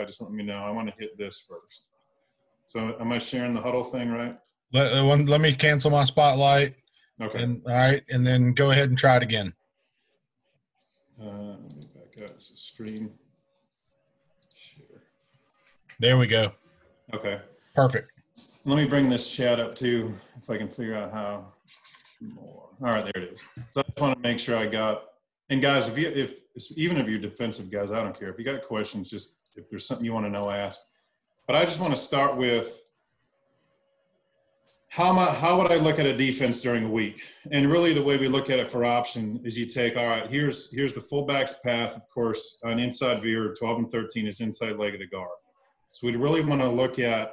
just let me know. I want to hit this first. So am I sharing the huddle thing, right? Let me cancel my spotlight. Okay. All right, and then go ahead and try it again. Let me back out. It's a screen share. There we go. Okay. Perfect. Let me bring this chat up too, if I can figure out how more. All right, there it is. So I just want to make sure I got. And guys, even if you're defensive guys, I don't care. If you got questions, just if there's something you want to know, ask. But I just want to start with how would I look at a defense during a week? And really the way we look at it for option is you take, all right, here's the fullback's path, of course, on inside veer, 12 and 13 is inside leg of the guard. So we'd really want to look at,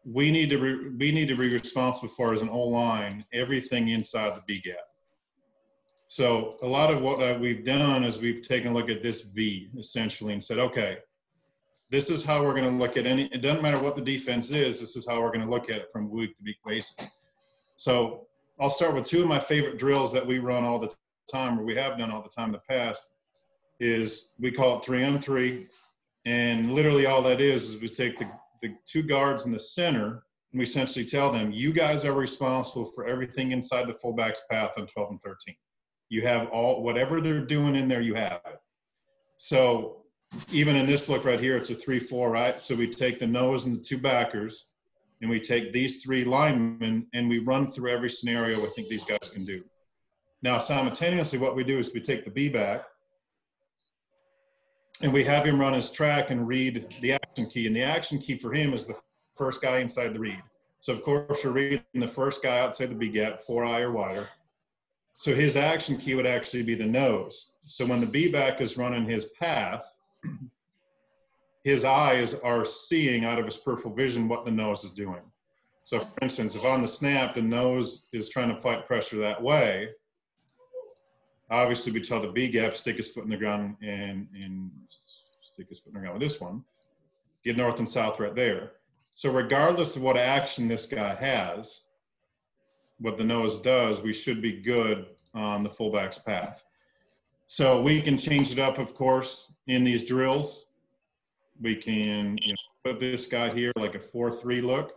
we need to be responsible for, as an O-line, everything inside the B gap. So a lot of what we've done is we've taken a look at this V essentially and said, okay, this is how we're going to look at it doesn't matter what the defense is, this is how we're going to look at it from week to week basis. So I'll start with two of my favorite drills that we run all the time, or we have done all the time in the past, is we call it 3-on-3. And literally all that is we take the two guards in the center and we essentially tell them, you guys are responsible for everything inside the fullback's path on 12 and 13. You have whatever they're doing in there, you have it. So even in this look right here, it's a 3-4, right? So we take the nose and the two backers, and we take these three linemen, and we run through every scenario I think these guys can do. Now, simultaneously, what we do is we take the B-back, and we have him run his track and read the action key. And the action key for him is the first guy inside the read. So, of course, we're reading the first guy outside the B-gap, 4-eye or wider. So his action key would actually be the nose. So when the B-back is running his path, his eyes are seeing out of his peripheral vision what the nose is doing. So, for instance, if on the snap the nose is trying to fight pressure that way, obviously we tell the B-gap, stick his foot in the ground and stick his foot in the ground with this one. Get north and south right there. So regardless of what action this guy has, what the nose does, we should be good on the fullback's path. So we can change it up, of course, in these drills. We can put this guy here like a 4-3 look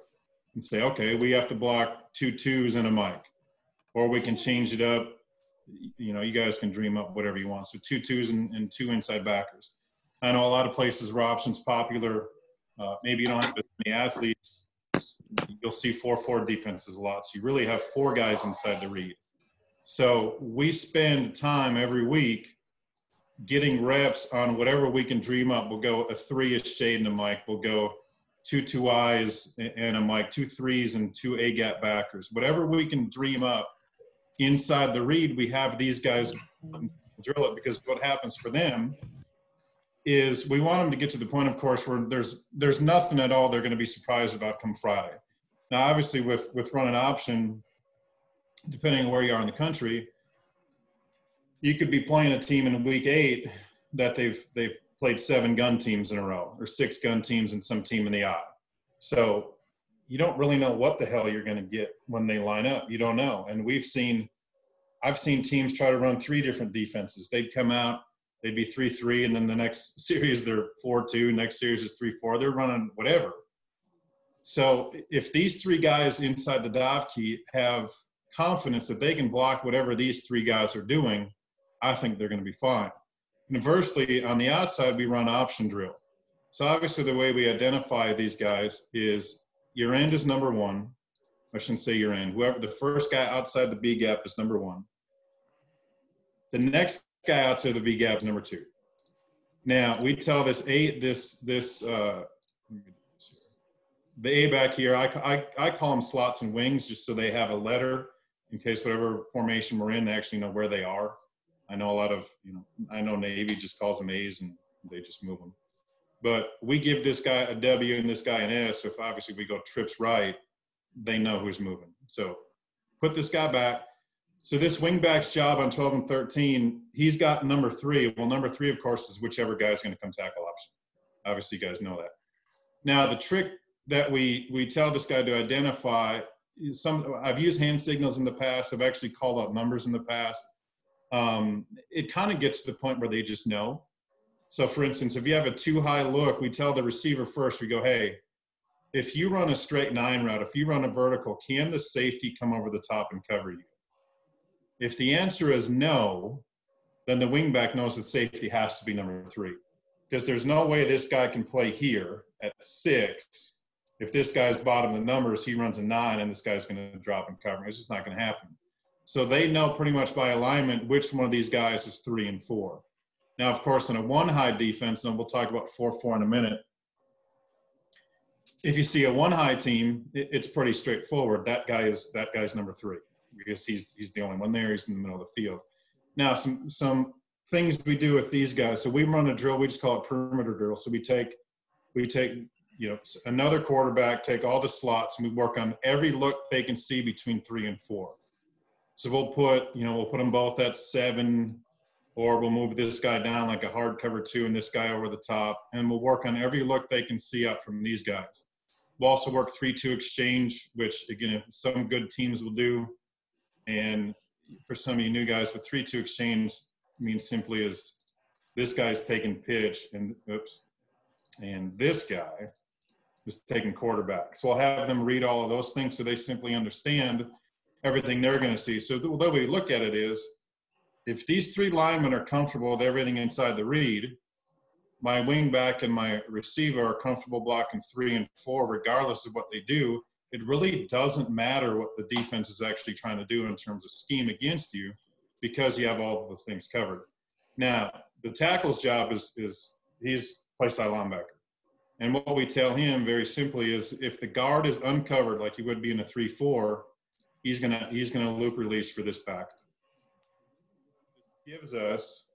and say, okay, we have to block 2 2s and a mic. Or we can change it up. You guys can dream up whatever you want. So 2 2s and 2 inside backers. I know a lot of places where option's popular. Maybe you don't have as many athletes. You'll see 4-4 defenses a lot. So you really have 4 guys inside the read. So we spend time every week getting reps on whatever we can dream up. We'll go a 3-ish shade and a mic. We'll go 2 eyes and a mic, 2 3s and 2 A-gap backers. Whatever we can dream up inside the read, we have these guys drill it, because what happens for them is we want them to get to the point, of course, where there's nothing at all they're going to be surprised about come Friday. Now, obviously, with running option, depending on where you are in the country, you could be playing a team in week 8 that they've played 7 gun teams in a row, or 6 gun teams and some team in the odd. So you don't really know what the hell you're going to get when they line up. You don't know. And I've seen teams try to run 3 different defenses. They'd come out, they'd be 3-3, and then the next series they're 4-2, next series is 3-4. They're running whatever. So if these 3 guys inside the dive key have confidence that they can block whatever these 3 guys are doing, I think they're going to be fine. Conversely, on the outside, we run option drill. So obviously the way we identify these guys is your end is number 1. I shouldn't say your end. Whoever the first guy outside the B gap is number 1. The next guy outside the B gap is number 2. Now we tell the A back here, I call them slots and wings, just so they have a letter in case whatever formation we're in, they actually know where they are. I know a lot of, I know Navy just calls them A's and they just move them. But we give this guy a W and this guy an S. So if obviously we go trips right, they know who's moving. So put this guy back. So this wingback's job on 12 and 13, he's got number 3. Well, number 3, of course, is whichever guy's going to come tackle option. Obviously, you guys know that. Now, the trick that we tell this guy to identify, I've used hand signals in the past. I've actually called out numbers in the past. It kind of gets to the point where they just know. So for instance, if you have a too high look, we tell the receiver first, we go, hey, if you run a straight 9 route, if you run a vertical, can the safety come over the top and cover you? If the answer is no, then the wingback knows that safety has to be number 3. Because there's no way this guy can play here at 6. If this guy's bottom of the numbers, he runs a 9 and this guy's going to drop and cover. It's just not going to happen. So they know pretty much by alignment which one of these guys is 3 and 4. Now, of course, in a 1-high defense, and we'll talk about 4-4 in a minute, if you see a 1-high team, it's pretty straightforward. That guy's number 3 because he's the only one there. He's in the middle of the field. Now, some things we do with these guys. So we run a drill. We just call it perimeter drill. So we take another quarterback, take all the slots, and we work on every look they can see between 3 and 4. So we'll put them both at 7, or we'll move this guy down like a hard cover 2 and this guy over the top, and we'll work on every look they can see out from these guys. We'll also work 3-2 exchange, which again, if some good teams will do, and for some of you new guys, but 3-2 exchange means simply is this guy's taking pitch and this guy is taking quarterback. So I'll have them read all of those things so they simply understand everything they're going to see. So the way we look at it is, if these 3 linemen are comfortable with everything inside the read, my wingback and my receiver are comfortable blocking 3 and 4 regardless of what they do. It really doesn't matter what the defense is actually trying to do in terms of scheme against you, because you have all of those things covered. Now, the tackle's job is he's play style linebacker. And what we tell him very simply is, if the guard is uncovered like he would be in a 3-4, he's gonna loop release for this back. Gives us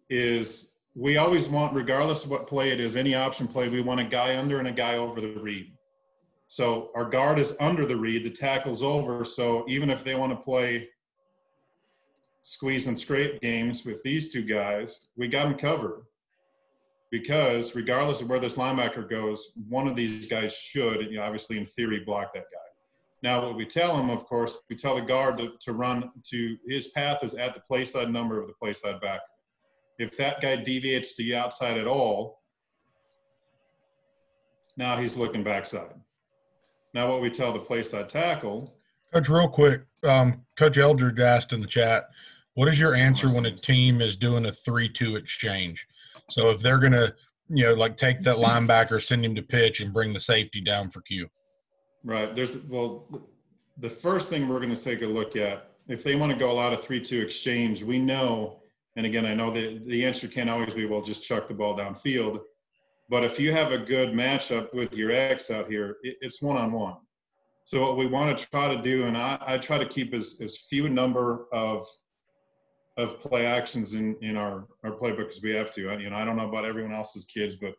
is we always want, regardless of what play it is, any option play, we want a guy under and a guy over the read. So our guard is under the read, the tackle's over. So even if they want to play squeeze and scrape games with these 2 guys, we got them covered, because regardless of where this linebacker goes, one of these guys should, obviously in theory, block that guy. Now, what we tell him, of course, we tell the guard to run to his path is at the play side number of the play side backer. If that guy deviates to the outside at all, now he's looking backside. Now, what we tell the play side tackle. Coach, real quick, Coach Eldridge asked in the chat, what is your answer when a team is doing a 3-2 exchange? So if they're going to, take that linebacker, send him to pitch and bring the safety down for Q. Right. The first thing we're going to take a look at, if they want to go a lot of 3-2 exchange, we know, and again, I know that the answer can't always be, well, just chuck the ball downfield. But if you have a good matchup with your X out here, it's one-on-one. So what we want to try to do, and I try to keep as few number of play actions in our playbook as we have to. I don't know about everyone else's kids, but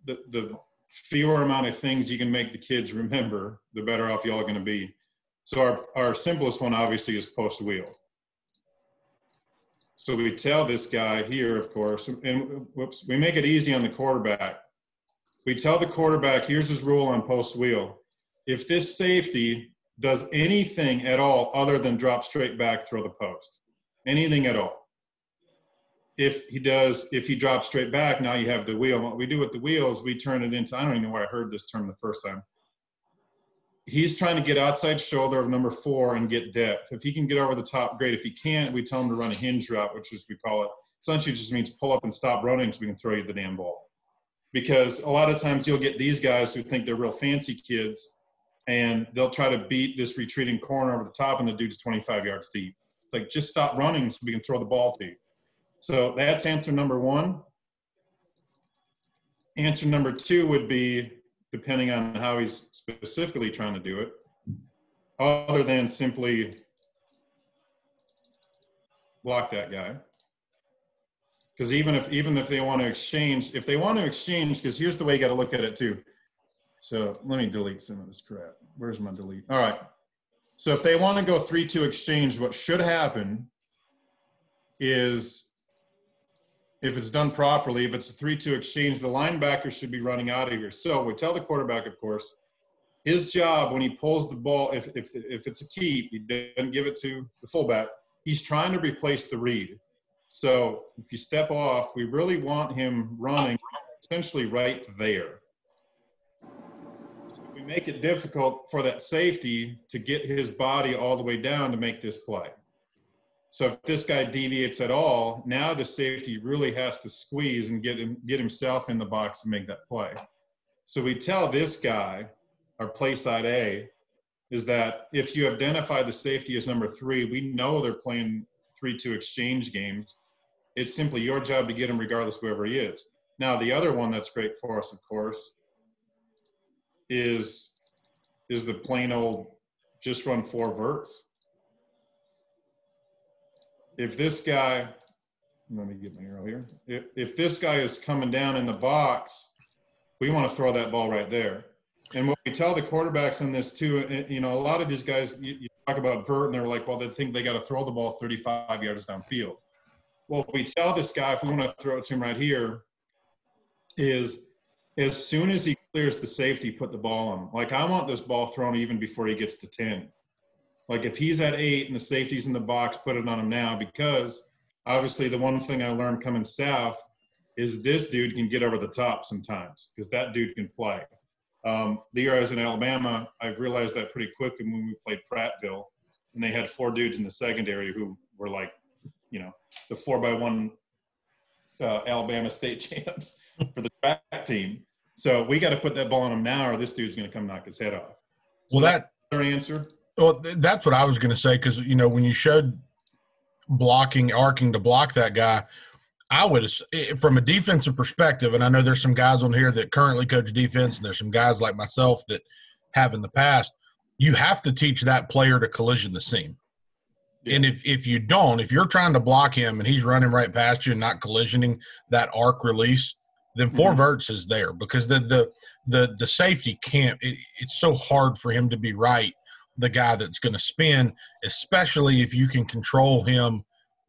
the fewer amount of things you can make the kids remember, the better off y'all are going to be. So our simplest one obviously is post wheel. So we tell this guy here, of course, and we make it easy on the quarterback. We tell the quarterback, here's his rule on post wheel. If this safety does anything at all other than drop straight back, throw the post, anything at all. If he drops straight back, now you have the wheel. What we do with the wheel is we turn it into, I don't even know where I heard this term the first time. He's trying to get outside shoulder of number 4 and get depth. If he can get over the top, great. If he can't, we tell him to run a hinge route, which is, we call it, essentially just means pull up and stop running so we can throw you the damn ball. Because a lot of times you'll get these guys who think they're real fancy kids, and they'll try to beat this retreating corner over the top, and the dude's 25 yards deep. Like, just stop running so we can throw the ball to you. So that's answer number 1. Answer number 2 would be, depending on how he's specifically trying to do it, other than simply block that guy. Because even if they want to exchange, because here's the way you got to look at it too. So let me delete some of this crap. Where's my delete? All right. So if they want to go 3-2 exchange, what should happen is, if it's done properly, if it's a 3-2 exchange, the linebacker should be running out of here. So we tell the quarterback, of course, his job when he pulls the ball, if it's a keep, he doesn't give it to the fullback, he's trying to replace the read. So if you step off, we really want him running essentially right there. So we make it difficult for that safety to get his body all the way down to make this play. So if this guy deviates at all, now the safety really has to squeeze and get himself in the box to make that play. So we tell this guy, our play side A, is that if you identify the safety as number 3, we know they're playing 3-2 exchange games. It's simply your job to get him regardless of wherever he is. Now, the other one that's great for us, of course, is the plain old just run 4 verts. If this guy, let me get my arrow here. If this guy is coming down in the box, we want to throw that ball right there. And what we tell the quarterbacks on this too, you know, a lot of these guys, you talk about vert and they're like, well, they think they got to throw the ball 35 yards downfield. Well, we tell this guy, if we want to throw it to him right here, is as soon as he clears the safety, put the ball on him. Like, I want this ball thrown even before he gets to 10. Like, if he's at 8 and the safety's in the box, put it on him now, because obviously the one thing I learned coming south is this dude can get over the top sometimes, because that dude can play. The year I was in Alabama, I realized that pretty quickly when we played Prattville, and they had 4 dudes in the secondary who were like, you know, the 4x1 Alabama state champs for the track team. So we got to put that ball on him now, or this dude's going to come knock his head off. So well, that's their answer. Well, that's what I was going to say, because, you know, when you showed arcing to block that guy, I would, from a defensive perspective, and I know there's some guys on here that currently coach defense, and there's some guys like myself that have in the past, you have to teach that player to collision the seam. Yeah. And if you don't, if you're trying to block him and he's running right past you and not collisioning that arc release, then 4 verts is there, because the safety can't. It's so hard for him to be right, the guy that's going to spin, especially if you can control him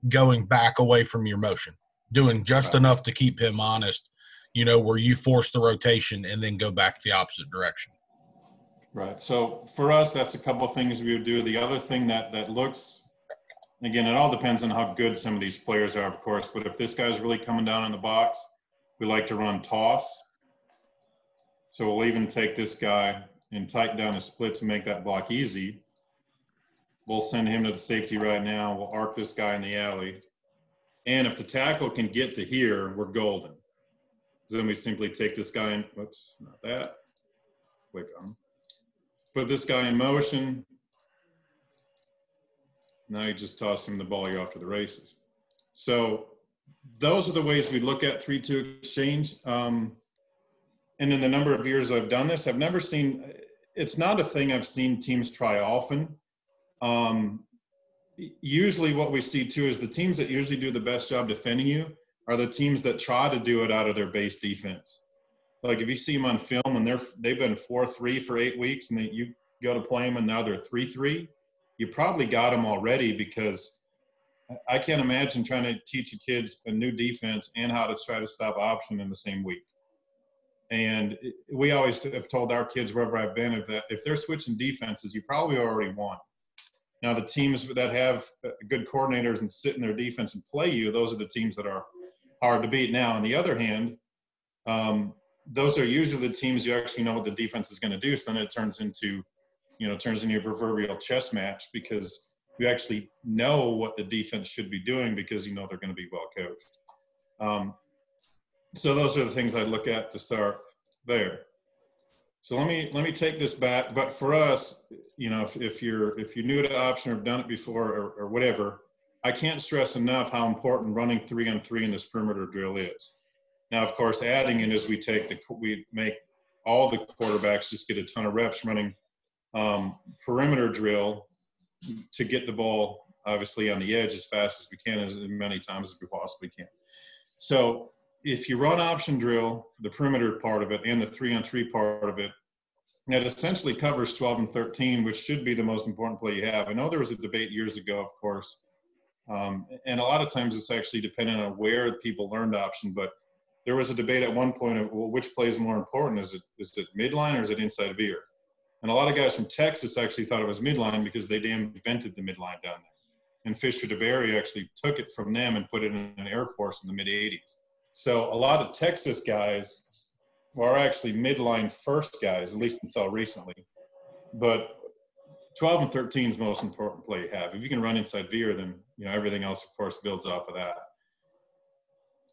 going back away from your motion, doing just enough to keep him honest, you know, where you force the rotation and then go back the opposite direction. Right. So for us, that's a couple of things we would do. The other thing that looks, again, it all depends on how good some of these players are, of course, but if this guy's really coming down in the box, we like to run toss. So we'll even take this guy and tighten down his splits and make that block easy. We'll send him to the safety right now. We'll arc this guy in the alley. And if the tackle can get to here, we're golden. So then we simply take this guy in, whoops, not that. Click on. Put this guy in motion. Now you just toss him the ball, you're off to the races. So those are the ways we look at 3-2 exchange. And in the number of years I've done this, I've never seen, it's not a thing I've seen teams try often. Usually what we see too is the teams that usually do the best job defending you are the teams that try to do it out of their base defense. Like if you see them on film and they've been 4-3 for 8 weeks and you go to play them and now they're 3-3, you probably got them already, because I can't imagine trying to teach the kids a new defense and how to try to stop option in the same week. And we always have told our kids wherever I've been, if they're switching defenses, you probably already won. Now, the teams that have good coordinators and sit in their defense and play you, those are the teams that are hard to beat. Now, on the other hand, those are usually the teams you actually know what the defense is going to do. So then it turns into your proverbial chess match, because you actually know what the defense should be doing because you know they're going to be well coached. So those are the things I look at to start there. So let me take this back. But for us, you know, if you're new to option or have done it before or whatever, I can't stress enough how important running 3-on-3 in this perimeter drill is. Now, of course, adding in is we make all the quarterbacks just get a ton of reps running perimeter drill to get the ball obviously on the edge as fast as we can, as many times as we possibly can. So if you run option drill, the perimeter part of it and the 3-on-3 part of it, that essentially covers 12 and 13, which should be the most important play you have. I know there was a debate years ago, of course, and a lot of times it's actually dependent on where people learned option, but there was a debate at one point of, well, which play is more important? Is it midline or is it inside veer? And a lot of guys from Texas actually thought it was midline because they damn invented the midline down there. and Fisher DeBerry actually took it from them and put it in an Air Force in the mid-'80s. So a lot of Texas guys are actually midline first guys, at least until recently. But 12 and 13 is the most important play you have. If you can run inside veer, then everything else, of course, builds off of that.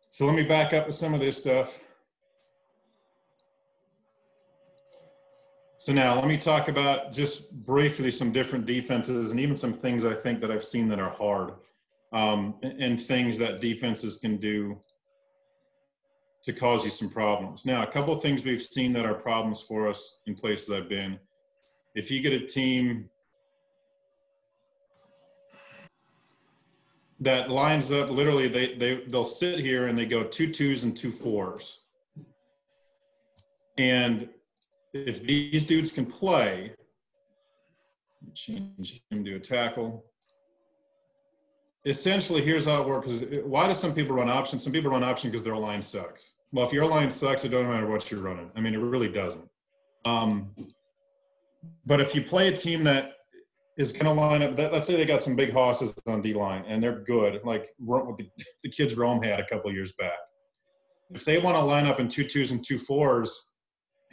So let me back up with some of this stuff. So now let me talk about just briefly some different defenses and even some things I think that I've seen that are hard, and things that defenses can do to cause you some problems. Now, a couple of things we've seen that are problems for us in places I've been. If you get a team that lines up, literally they'll sit here and they go 2 2s and 2 4s. And if these dudes can play, change him to a tackle. Essentially, here's how it works. Why do some people run option? Some people run option because their line sucks. Well, if your line sucks, it doesn't matter what you're running. I mean, it really doesn't. But if you play a team that is going to line up, let's say they got some big hosses on D-line, and they're good, like what the kids Rome had a couple of years back. If they want to line up in 2 2s and 2 4s,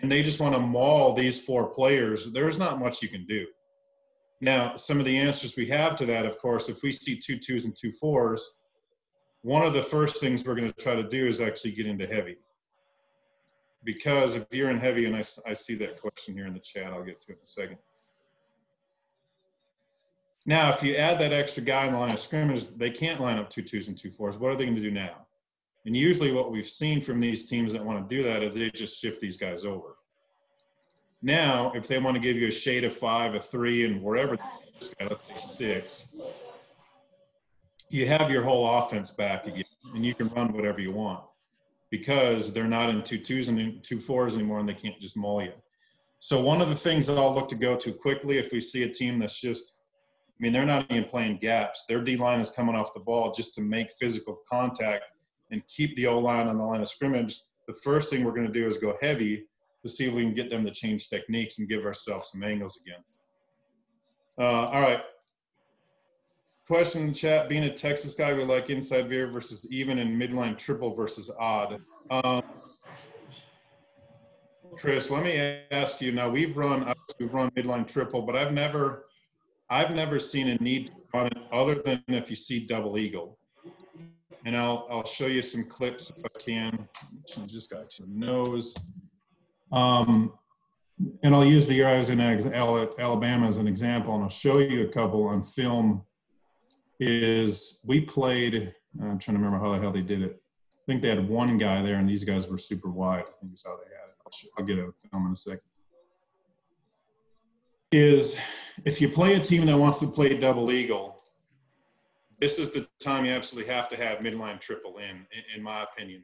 and they just want to maul these 4 players, there's not much you can do. Now, some of the answers we have to that, of course, if we see 2 2s and 2 4s, one of the first things we're going to try to do is actually get into heavy. Because if you're in heavy, and I see that question here in the chat, I'll get to it in a second. Now, if you add that extra guy in the line of scrimmage, they can't line up 2 2s and 2 4s. What are they going to do now? And usually what we've seen from these teams that want to do that is they just shift these guys over. Now, if they want to give you a shade of 5, a 3, and wherever, let's say 6, you have your whole offense back again, and you can run whatever you want because they're not in 2 2s and 2 4s anymore, and they can't just maul you. So one of the things that I'll look to go to quickly if we see a team that's just, I mean, they're not even playing gaps. Their D-line is coming off the ball just to make physical contact and keep the O-line on the line of scrimmage. The first thing we're going to do is go heavy to see if we can get them to change techniques and give ourselves some angles again. All right. Question in the chat, being a Texas guy, we like inside veer versus even and midline triple versus odd. Chris, let me ask you, now we've run midline triple, but I've never seen a need to run it other than if you see double eagle. And I'll show you some clips if I can. Change this guy to the nose. And I'll use the year I was in Alabama as an example, and I'll show you a couple on film. Is we played, I'm trying to remember how the hell they did it. I think they had one guy there, and these guys were super wide. I think is how they had it. I'll get a film in a second. Is if you play a team that wants to play double eagle, this is the time you absolutely have to have midline triple in my opinion.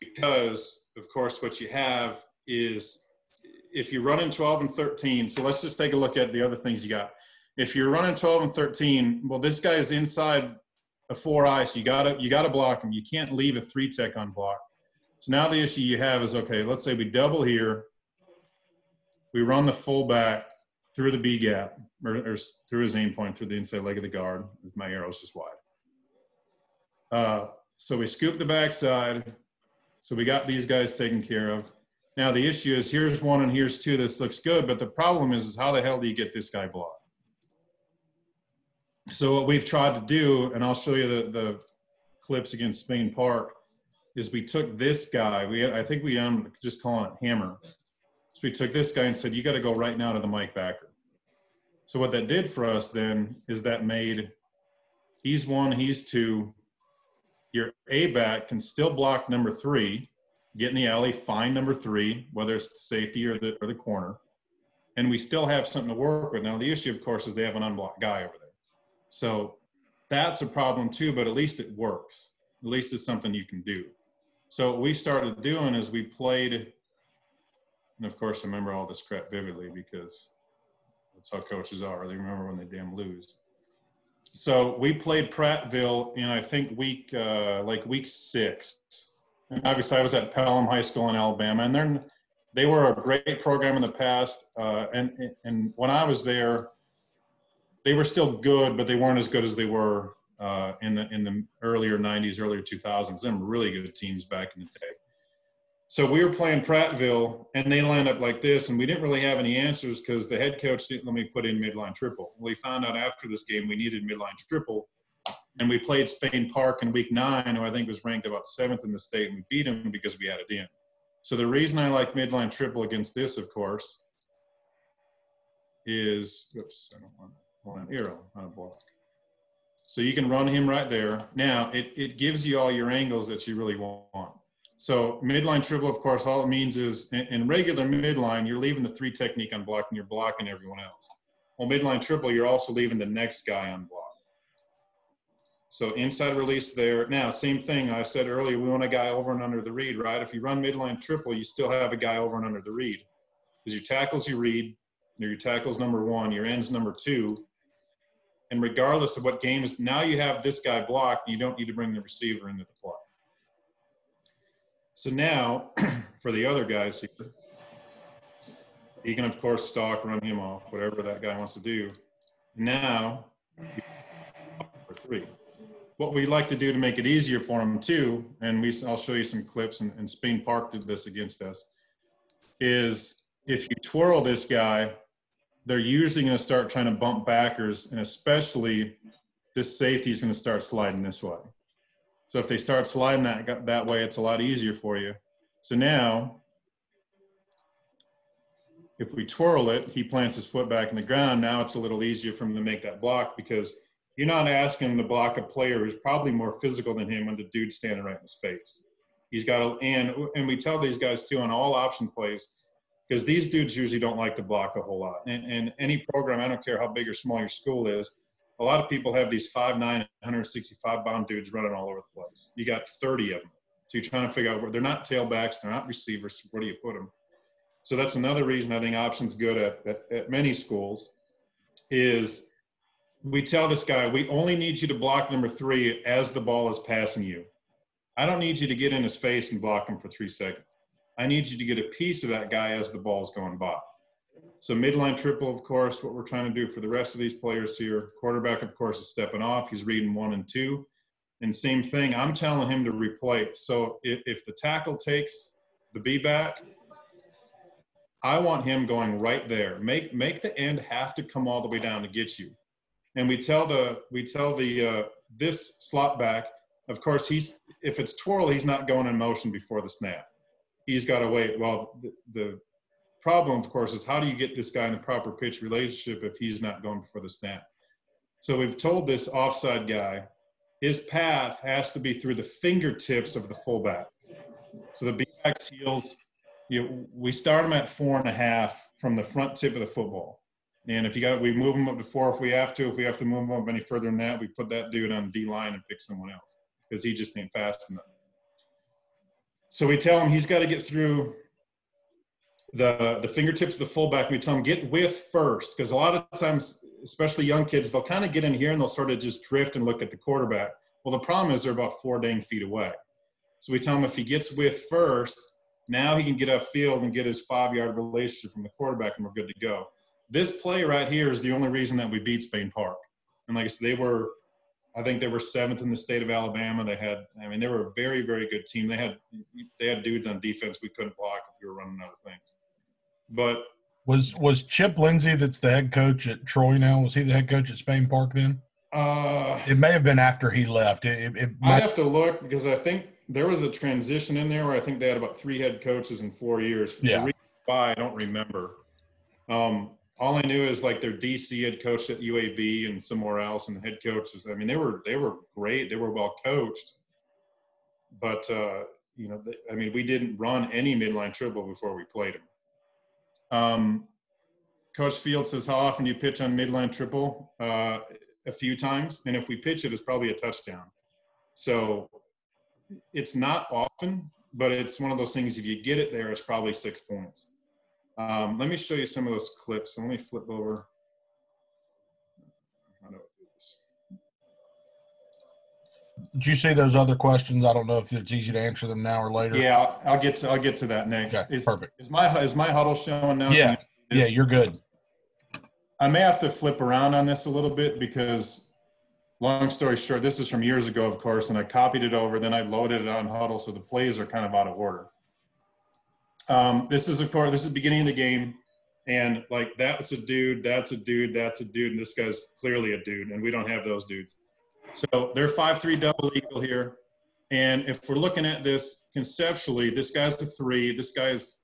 Because, of course, what you have is if you're running 12 and 13, so let's just take a look at the other things you got. If you're running 12 and 13, well, this guy's inside a 4-eye, so you gotta block him. You can't leave a 3-tech unblocked. So now the issue you have is, okay, let's say we double here. We run the fullback through the B gap, or through his aim point, through the inside leg of the guard. My arrow's just wide. So we scoop the backside. So we got these guys taken care of. Now the issue is here's 1 and here's 2. This looks good, but the problem is how the hell do you get this guy blocked? So what we've tried to do, and I'll show you the clips against Spain Park, is we took this guy. I think we just calling it hammer. So we took this guy and said, you got to go right now to the Mike backer. So what that did for us then is that made he's 1, he's 2. Your A-back can still block number 3, get in the alley, find number 3, whether it's the safety or the corner, and we still have something to work with. Now, the issue, of course, is they have an unblocked guy over there. So that's a problem too, but at least it works. At least it's something you can do. So what we started doing is we played, and of course I remember all this crap vividly because that's how coaches are. They remember when they damn lose. So we played Prattville in, I think, week 6. And obviously I was at Pelham High School in Alabama, and they were a great program in the past. And when I was there, they were still good, but they weren't as good as they were in the earlier 90s, earlier 2000s. Them really good teams back in the day. So we were playing Prattville, and they lined up like this, and we didn't really have any answers because the head coach didn't let me put in midline triple. Well, he found out after this game we needed midline triple, and we played Spain Park in week 9, who I think was ranked about 7th in the state, and we beat them because we had it in. So the reason I like midline triple against this, of course, is – oops, I don't want an arrow on a block. So you can run him right there. Now, it gives you all your angles that you really want. So midline triple, of course, all it means is in regular midline, you're leaving the 3 technique on block and you're blocking everyone else. Well, midline triple, you're also leaving the next guy on block. So inside release there. Now, same thing I said earlier, we want a guy over and under the read, right? If you run midline triple, you still have a guy over and under the read. Because your tackles you read, your tackles number 1, your ends number 2. And regardless of what game is, now you have this guy blocked, you don't need to bring the receiver into the play. So now, for the other guys here, he can, of course, stalk, run him off, whatever that guy wants to do. Now, for 3. What we like to do to make it easier for him, too, and I'll show you some clips, and Spain Park did this against us, is if you twirl this guy, they're usually going to start trying to bump backers, and especially this safety is going to start sliding this way. So if they start sliding that way, it's a lot easier for you. So now, if we twirl it, he plants his foot back in the ground. Now it's a little easier for him to make that block because you're not asking him to block a player who's probably more physical than him when the dude's standing right in his face. He's got and we tell these guys too on all option plays, because these dudes usually don't like to block a whole lot. And any program, I don't care how big or small your school is, a lot of people have these 5'9", 165-pound dudes running all over the place. You got 30 of them. So you're trying to figure out where they're not tailbacks, they're not receivers. Where do you put them? So that's another reason I think option's good at many schools is we tell this guy, we only need you to block number 3 as the ball is passing you. I don't need you to get in his face and block him for 3 seconds. I need you to get a piece of that guy as the ball's going by. So midline triple, of course, what we're trying to do for the rest of these players here. Quarterback, of course, is stepping off. He's reading 1 and 2. And same thing, I'm telling him to replace. So if the tackle takes the B back, I want him going right there. Make the end have to come all the way down to get you. And we tell this slot back, of course, if it's twirl, he's not going in motion before the snap. He's got to wait. Well, the problem, of course, is how do you get this guy in the proper pitch relationship if he's not going before the snap? So we've told this offside guy, his path has to be through the fingertips of the fullback. So the B-back's heels, we start him at 4.5 from the front tip of the football. And we move him up to 4 if we have to. If we have to move him up any further than that, we put that dude on D-line and pick someone else because he just ain't fast enough. So we tell him he's got to get through the fingertips of the fullback. We tell him get width first because a lot of times, especially young kids, they'll kind of get in here and they'll sort of just drift and look at the quarterback. Well, the problem is they're about 4 dang feet away. So we tell him if he gets width first, now he can get upfield and get his 5-yard relationship from the quarterback and we're good to go. This play right here is the only reason that we beat Spain Park. And like I said, I think they were 7th in the state of Alabama. They were a very, very good team. They had dudes on defense we couldn't block if we were running other things. But was Chip Lindsey, that's the head coach at Troy now, was he the head coach at Spain Park then? It may have been after he left. I have to look because I think there was a transition in there where I think they had about 3 head coaches in 4 years. Yeah. The reason why I don't remember. All I knew is like their DC had coached at UAB and somewhere else, and the head coaches. I mean, they were great. They were well coached, but we didn't run any midline triple before we played them. Coach Field says, "How often do you pitch on midline triple?" A few times, and if we pitch it, it's probably a touchdown. So it's not often, but it's one of those things. If you get it there, it's probably 6 points. Let me show you some of those clips. So let me flip over. How do I do this? Did you see those other questions? I don't know if it's easy to answer them now or later. Yeah, I'll get to that next. Okay, perfect. Is my huddle showing now? Yeah, you're good. I may have to flip around on this a little bit because, long story short, this is from years ago, of course, and I copied it over, then I loaded it on Huddle, so the plays are kind of out of order. This is, of course, this is the beginning of the game, and like that's a dude, that's a dude, that's a dude, and this guy's clearly a dude, and we don't have those dudes. So they're 5-3 double eagle here, and if we're looking at this conceptually, this guy's the 3, this guy's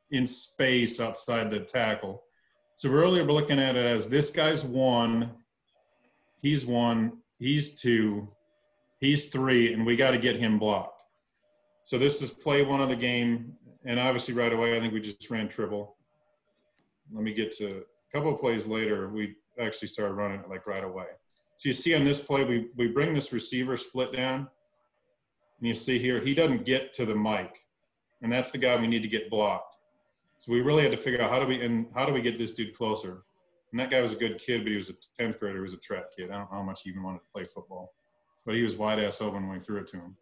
in space outside the tackle. So we're looking at it as this guy's 1, he's 2, he's 3, and we got to get him blocked. So this is play 1 of the game, and obviously right away I think we just ran triple. Let me get to a couple of plays later, we actually started running it like right away. So you see on this play, we bring this receiver split down, and you see here, he doesn't get to the mic, and that's the guy we need to get blocked. So we really had to figure out how do we get this dude closer. And that guy was a good kid, but he was a 10th grader. He was a track kid. I don't know how much he even wanted to play football. But he was wide-ass open when we threw it to him.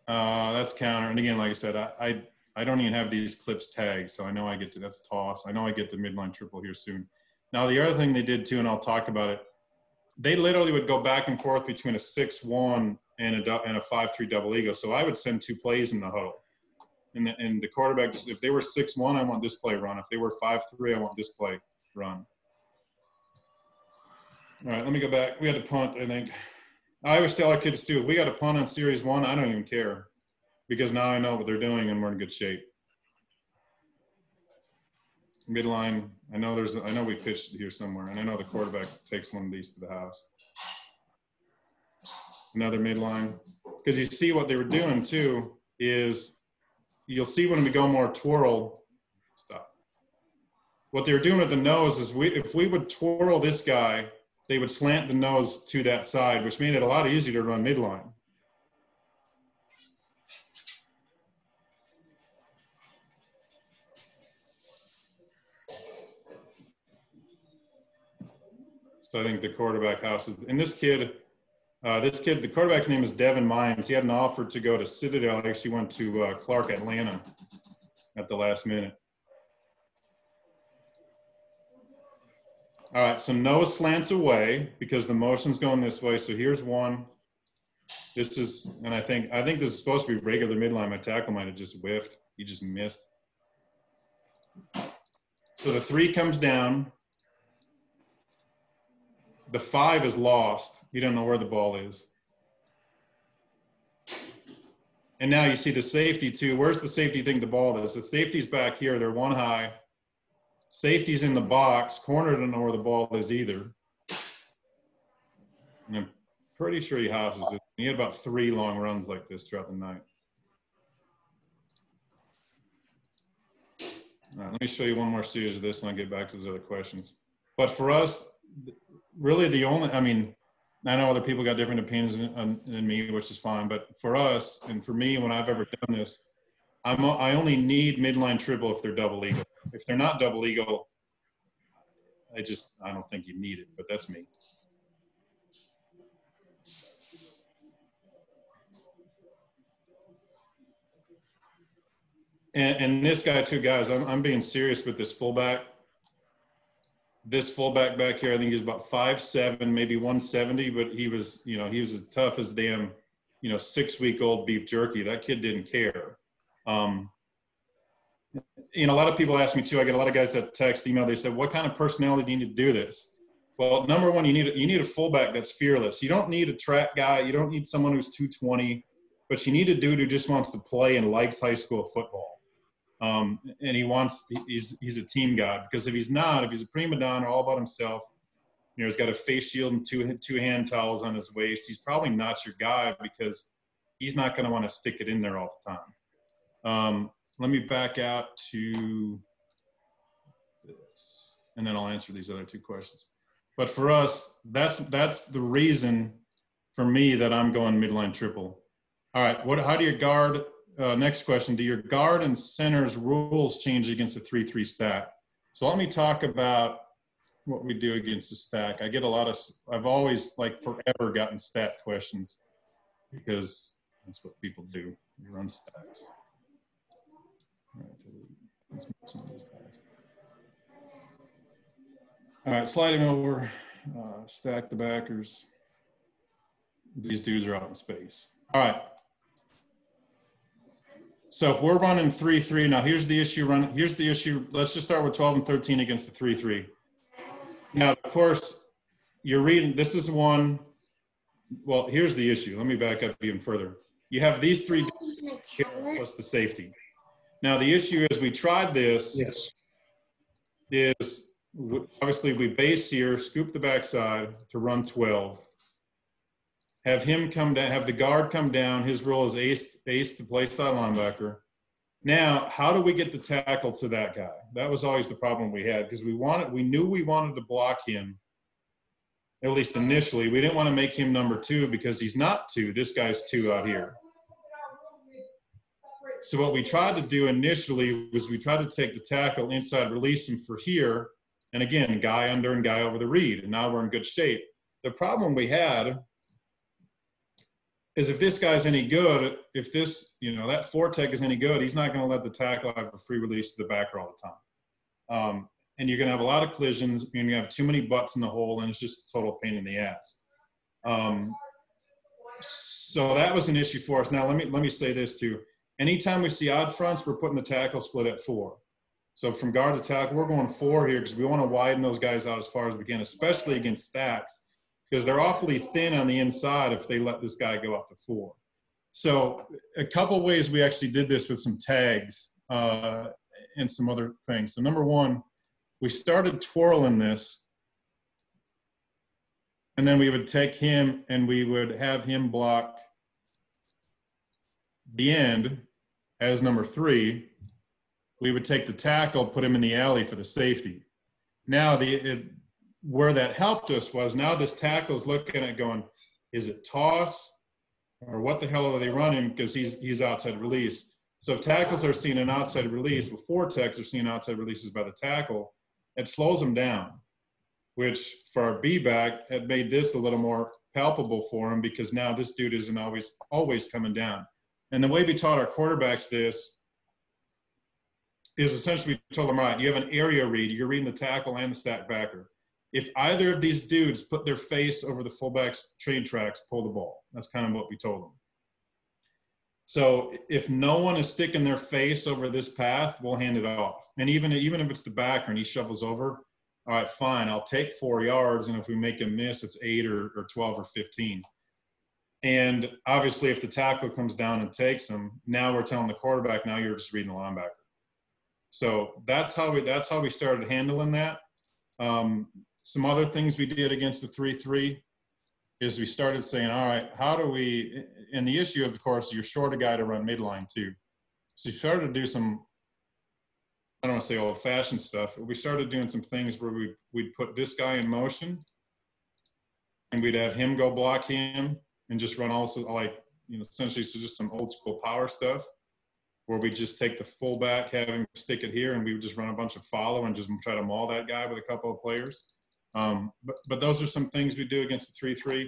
That's counter. And again, like I said, I don't even have these clips tagged, so I know I get to – that's toss. I know I get the midline triple here soon. Now, the other thing they did too, and I'll talk about it, they literally would go back and forth between a 6-1 and a 5-3 double eagle. So I would send 2 plays in the huddle. And the quarterback, if they were 6-1, I want this play run. If they were 5-3, I want this play run. All right, let me go back. We had to punt, I think. I always tell our kids, too, if we got to punt on Series 1, I don't even care because now I know what they're doing and we're in good shape. Midline, I know we pitched here somewhere, and I know the quarterback takes one of these to the house. Another midline. Because you see what they were doing, too, is – you'll see when we go more twirl, stop. What they were doing with the nose is if we would twirl this guy, they would slant the nose to that side, which made it a lot easier to run midline. So I think the quarterback house is, and this kid, the quarterback's name is Devin Mines. He had an offer to go to Citadel. He actually went to Clark, Atlanta at the last minute. All right, so nose slants away because the motion's going this way. So here's one. This is, and I think this is supposed to be regular midline. My tackle might have just whiffed. He just missed. So the 3 comes down. The 5 is lost. You don't know where the ball is. And now you see the safety too. Where's the safety think the ball is? The safety's back here. They're 1 high. Safety's in the box. Corner doesn't know where the ball is either. And I'm pretty sure he houses it. He had about 3 long runs like this throughout the night. All right, let me show you one more series of this and I'll get back to those other questions. But for us, really the only, I mean, I know other people got different opinions than me, which is fine. But for us, and for me, when I've ever done this, I only need midline triple if they're double eagle. If they're not double eagle, I don't think you need it, but that's me. And this guy too, guys, I'm being serious with this fullback. This fullback back here, I think he's about 5'7", maybe 170, but he was as tough as damn, 6-week-old beef jerky. That kid didn't care. A lot of people ask me too, I get a lot of guys that text, email, they said, what kind of personality do you need to do this? Well, number one, you need a fullback that's fearless. You don't need a track guy. You don't need someone who's 220, but you need a dude who just wants to play and likes high school football. And he's a team guy, because if he's a prima donna all about himself, he's got a face shield and two hand towels on his waist, he's probably not your guy because he's not going to want to stick it in there all the time. Let me back out to this, and then I'll answer these other 2 questions. But for us, that's the reason for me that I'm going midline triple. All right, how do you guard? Next question, do your guard and center's rules change against a 3-3 stack? So let me talk about what we do against a stack. I've always, forever gotten stat questions because that's what people do. You run stacks. All right, let's move some of these guys. All right, slide him over, stack the backers. These dudes are out in space. All right. So if we're running 3-3, now here's the issue. Let's just start with 12 and 13 against the 3-3. Now, of course, you're reading, this is one, well, here's the issue. Let me back up even further. You have these three plus the safety. Now, the issue is we tried this. Yes. Is obviously we base here, scoop the backside to run 12. Have him come down, have the guard come down. His role is ace to play side linebacker. Now, how do we get the tackle to that guy? That was always the problem we had because we knew we wanted to block him, at least initially. We didn't want to make him number 2 because he's not 2. This guy's 2 out here. So what we tried to do initially was we tried to take the tackle inside, release him for here, and again, guy under and guy over the read, and now we're in good shape. The problem we had is if this guy's any good, if this, that 4 tech is any good, he's not going to let the tackle have a free release to the backer all the time. And you're going to have a lot of collisions, and you're going to have too many butts in the hole, and it's just a total pain in the ass. So that was an issue for us. Now, let me say this too. Anytime we see odd fronts, we're putting the tackle split at 4. So from guard to tackle, we're going 4 here because we want to widen those guys out as far as we can, especially against stacks, because they're awfully thin on the inside if they let this guy go up to 4. So a couple ways we actually did this with some tags and some other things. So number one, we started twirling this, and then we would take him and we would have him block the end as number 3. We would take the tackle, put him in the alley for the safety. Now, where that helped us was now this tackle's looking at going, is it toss or what the hell are they running? Because he's outside release. So if tackles are seeing an outside release, before techs are seeing outside releases by the tackle, it slows them down, which for our B-back, it made this a little more palpable for him because now this dude isn't always coming down. And the way we taught our quarterbacks this is essentially we told them, right, you have an area read. You're reading the tackle and the stack backer. If either of these dudes put their face over the fullback's trade tracks, pull the ball. That's kind of what we told them. So if no one is sticking their face over this path, we'll hand it off. And even if it's the backer and he shovels over, all right, fine, I'll take 4 yards. And if we make a miss, it's 8 or 12 or 15. And obviously, if the tackle comes down and takes him, now we're telling the quarterback, now you're just reading the linebacker. So that's how we started handling that. Some other things we did against the 3-3 is we started saying, all right, how do we – and the issue, of course, you're short a guy to run midline too. So you started to do some – I don't want to say old-fashioned stuff, but we started doing some things where we'd put this guy in motion and we'd have him go block him and just run also like, essentially so just some old school power stuff where we just take the fullback, have him stick it here, and we would just run a bunch of follow and just try to maul that guy with a couple of players. But those are some things we do against the 3-3.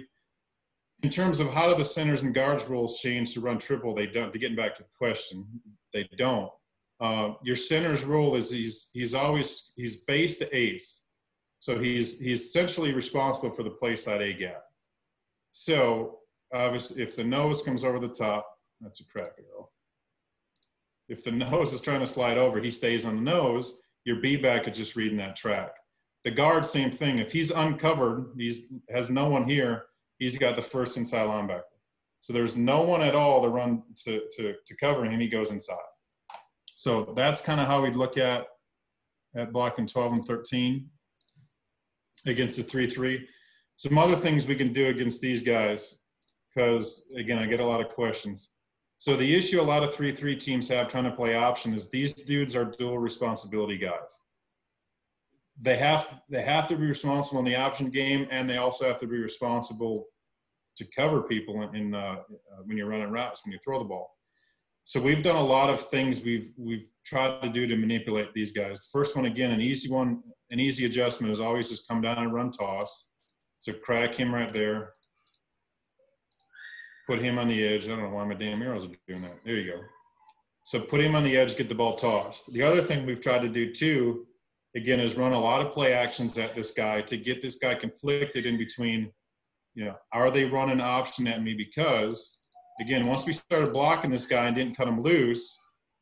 In terms of how do the centers and guards rules change to run triple, they don't. Getting back to the question, they don't. Your center's rule is he's base to ace. So he's essentially responsible for the play side A gap. So obviously if the nose comes over the top, that's a crack arrow. If the nose is trying to slide over, he stays on the nose, your B-back is just reading that track. The guard, same thing. If he's uncovered, has no one here, he's got the first inside linebacker. So there's no one at all to run to cover him, he goes inside. So that's kind of how we'd look at blocking 12 and 13 against the 3-3. Some other things we can do against these guys, because, again, I get a lot of questions. So the issue a lot of 3-3 teams have trying to play option is these dudes are dual responsibility guys. They have to be responsible in the option game, and they also have to be responsible to cover people in when you're running routes, when you throw the ball. So we've done a lot of things we've tried to do to manipulate these guys. The first one, again, an easy adjustment is always just come down and run toss. So crack him right there. Put him on the edge. I don't know why my damn arrows are doing that. There you go. So put him on the edge, get the ball tossed. The other thing we've tried to do too again, is run a lot of play actions at this guy to get this guy conflicted in between, are they running option at me? Because, again, once we started blocking this guy and didn't cut him loose,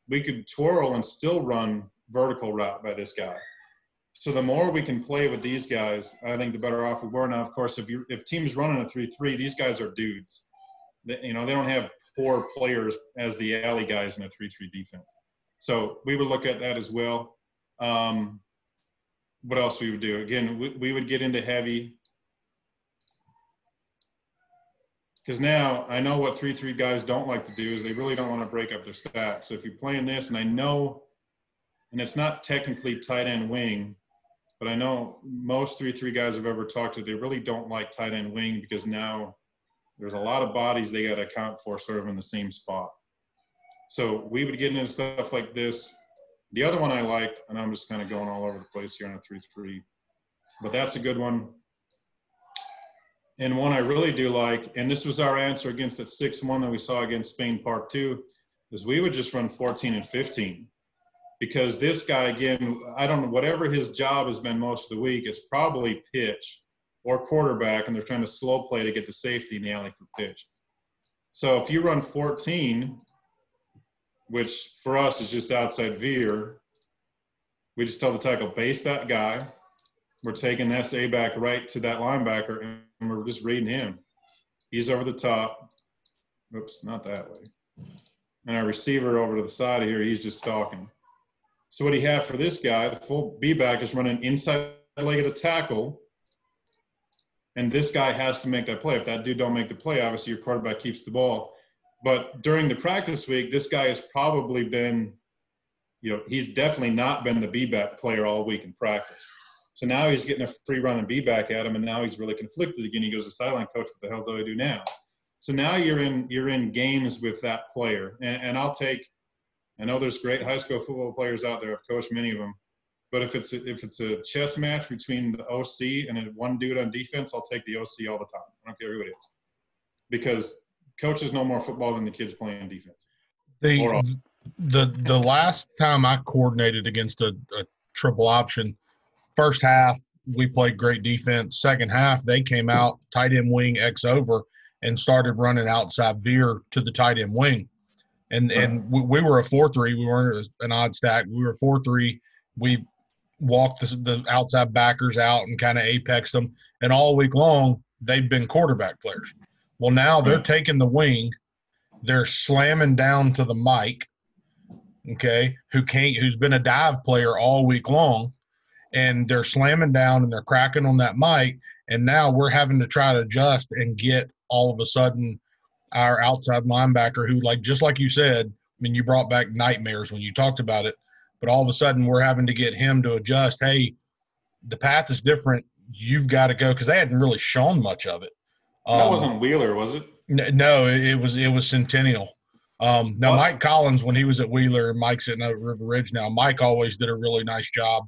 we could twirl and still run vertical route by this guy. So the more we can play with these guys, I think the better off we were. Now, of course, if teams running a 3-3, these guys are dudes. They don't have poor players as the alley guys in a 3-3 defense. So we would look at that as well. What else we would do? Again, we would get into heavy. Because now I know what 3-3 guys don't like to do is they really don't want to break up their stats. So if you're playing this, and I know, and it's not technically tight end wing, but I know most 3-3 guys I've ever talked to, they really don't like tight end wing because now there's a lot of bodies they got to account for sort of in the same spot. So we would get into stuff like this. The other one I like, and I'm just kind of going all over the place here on a 3-3, but that's a good one. And one I really do like, and this was our answer against that 6-1 that we saw against Spain Park 2, is we would just run 14 and 15. Because this guy, again, I don't know, whatever his job has been most of the week, it's probably pitch or quarterback, and they're trying to slow play to get the safety in the alley for pitch. So if you run 14, which for us is just outside veer, we just tell the tackle, base that guy. We're taking SA back right to that linebacker, and we're just reading him. He's over the top. Oops, not that way. And our receiver over to the side of here, he's just stalking. So what do you have for this guy? The full B-back is running inside the leg of the tackle, and this guy has to make that play. If that dude don't make the play, obviously your quarterback keeps the ball. But during the practice week, this guy has probably been, he's definitely not been the B-back player all week in practice. So now he's getting a free run and B-back at him, and now he's really conflicted again. He goes to sideline, coach, what the hell do I do now? So now you're in games with that player. And I know there's great high school football players out there. I've coached many of them. But if it's a chess match between the OC and one dude on defense, I'll take the OC all the time. I don't care who it is. Because coaches know more football than the kids playing defense. The last time I coordinated against a triple option, first half we played great defense. Second half they came out tight end wing X over and started running outside veer to the tight end wing. And we were a 4-3. We weren't an odd stack. We were 4-3. We walked the outside backers out and kind of apexed them. And all week long, they've been quarterback players. Well, now they're taking the wing. They're slamming down to the Mike, okay, who's been a dive player all week long. And they're slamming down and they're cracking on that Mike. And now we're having to try to adjust and get all of a sudden our outside linebacker who, just like you said, I mean, you brought back nightmares when you talked about it, but all of a sudden we're having to get him to adjust. Hey, the path is different. You've got to go, because they hadn't really shown much of it. That wasn't Wheeler, was it? No, it was Centennial. Now, Mike Collins, when he was at Wheeler, and Mike's at River Ridge now, Mike always did a really nice job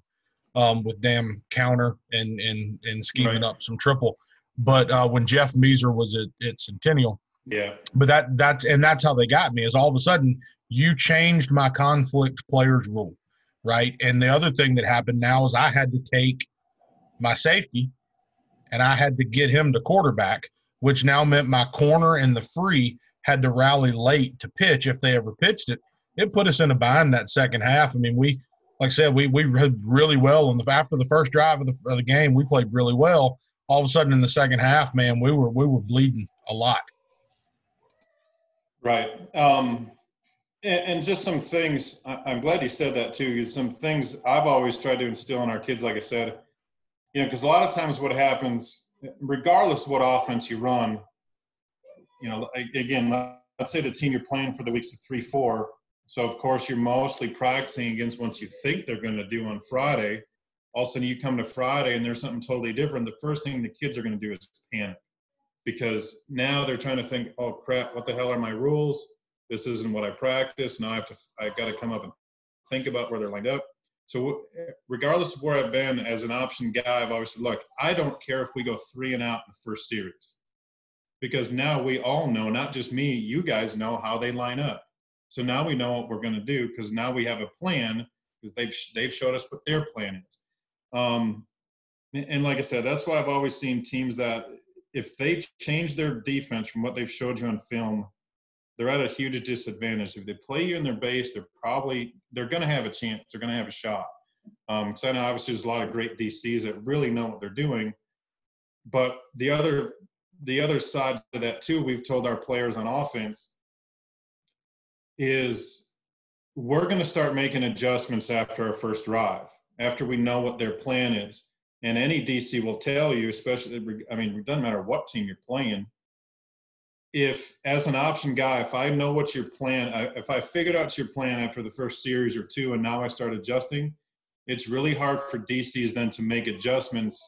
with damn counter and scheming up some triple. But when Jeff Meeser was at Centennial, yeah. But that's how they got me, is all of a sudden you changed my conflict players rule, right? And the other thing that happened now is I had to take my safety and I had to get him to quarterback, which now meant my corner and the free had to rally late to pitch if they ever pitched it. It put us in a bind that second half. I mean, we had really well. And after the first drive of the game, we played really well. All of a sudden in the second half, man, we were bleeding a lot. Right. And just some things, I'm glad you said that too. Some things I've always tried to instill in our kids, like I said, because a lot of times what happens, regardless of what offense you run, again, let's say the team you're playing for the week's a 3-4. So, of course, you're mostly practicing against what you think they're going to do on Friday. All of a sudden you come to Friday and there's something totally different. The first thing the kids are going to do is panic. Because now they're trying to think, oh, crap, what the hell are my rules? This isn't what I practice. Now I've got to come up and think about where they're lined up. So regardless of where I've been as an option guy, I've always said, look, I don't care if we go 3 and out in the first series. Because now we all know, not just me, you guys know how they line up. So now we know what we're going to do, because now we have a plan, because they've showed us what their plan is. And like I said, that's why I've always seen teams that if they change their defense from what they've showed you on film, they're at a huge disadvantage. If they play you in their base, they're going to have a chance. They're going to have a shot. Because I know obviously there's a lot of great DCs that really know what they're doing. But the other side of that too, we've told our players on offense is we're going to start making adjustments after our first drive, after we know what their plan is. And any DC will tell you, especially, I mean, it doesn't matter what team you're playing. If, as an option guy, if I know what your plan, if I figured out your plan after the first series or two and now I start adjusting, it's really hard for DCs then to make adjustments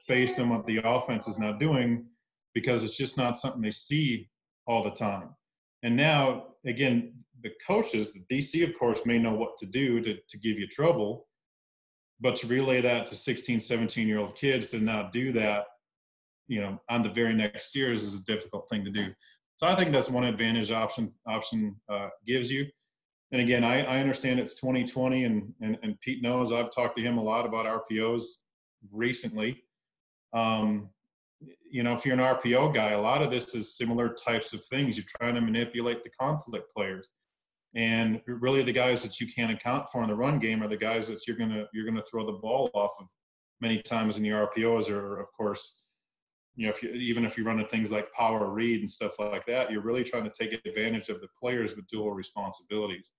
based on what the offense is now doing, because it's just not something they see all the time. And now, again, the coaches, the DC, of course, may know what to do to give you trouble, but to relay that to 16, 17-year-old kids to not do that, on the very next series is a difficult thing to do. So I think that's one advantage option gives you. And again, I understand it's 2020 and Pete knows I've talked to him a lot about RPOs recently. If you're an RPO guy, a lot of this is similar types of things. You're trying to manipulate the conflict players. And really the guys that you can't account for in the run game are the guys that you're gonna throw the ball off of many times in your RPOs, or of course, even if you're running things like power read and stuff like that, you're really trying to take advantage of the players with dual responsibilities.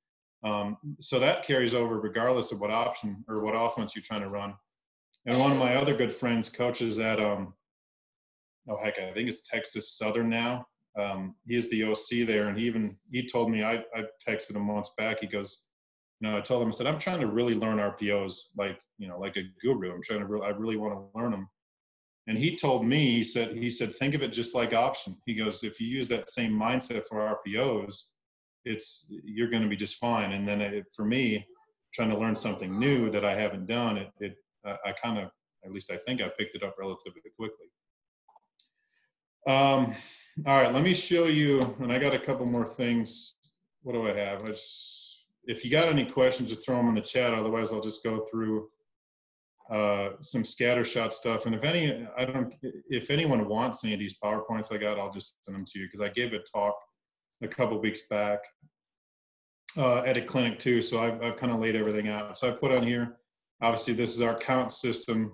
So that carries over regardless of what option or what offense you're trying to run. And one of my other good friends coaches at, I think it's Texas Southern now. He is the OC there, and he told me, I texted him months back. He goes, I told him, I said, I'm trying to really learn RPOs like a guru. I really want to learn them. And he told me, he said, think of it just like option. He goes, if you use that same mindset for RPOs, you're going to be just fine. And then for me, trying to learn something new that I haven't done, I kind of, at least I think I picked it up relatively quickly. All right, let me show you, and I got a couple more things. What do I have? If you got any questions, just throw them in the chat. Otherwise, I'll just go through some scattershot stuff. And if anyone wants any of these PowerPoints I got, I'll just send them to you, because I gave a talk a couple weeks back at a clinic too. So I've kind of laid everything out. So I put on here, obviously this is our count system.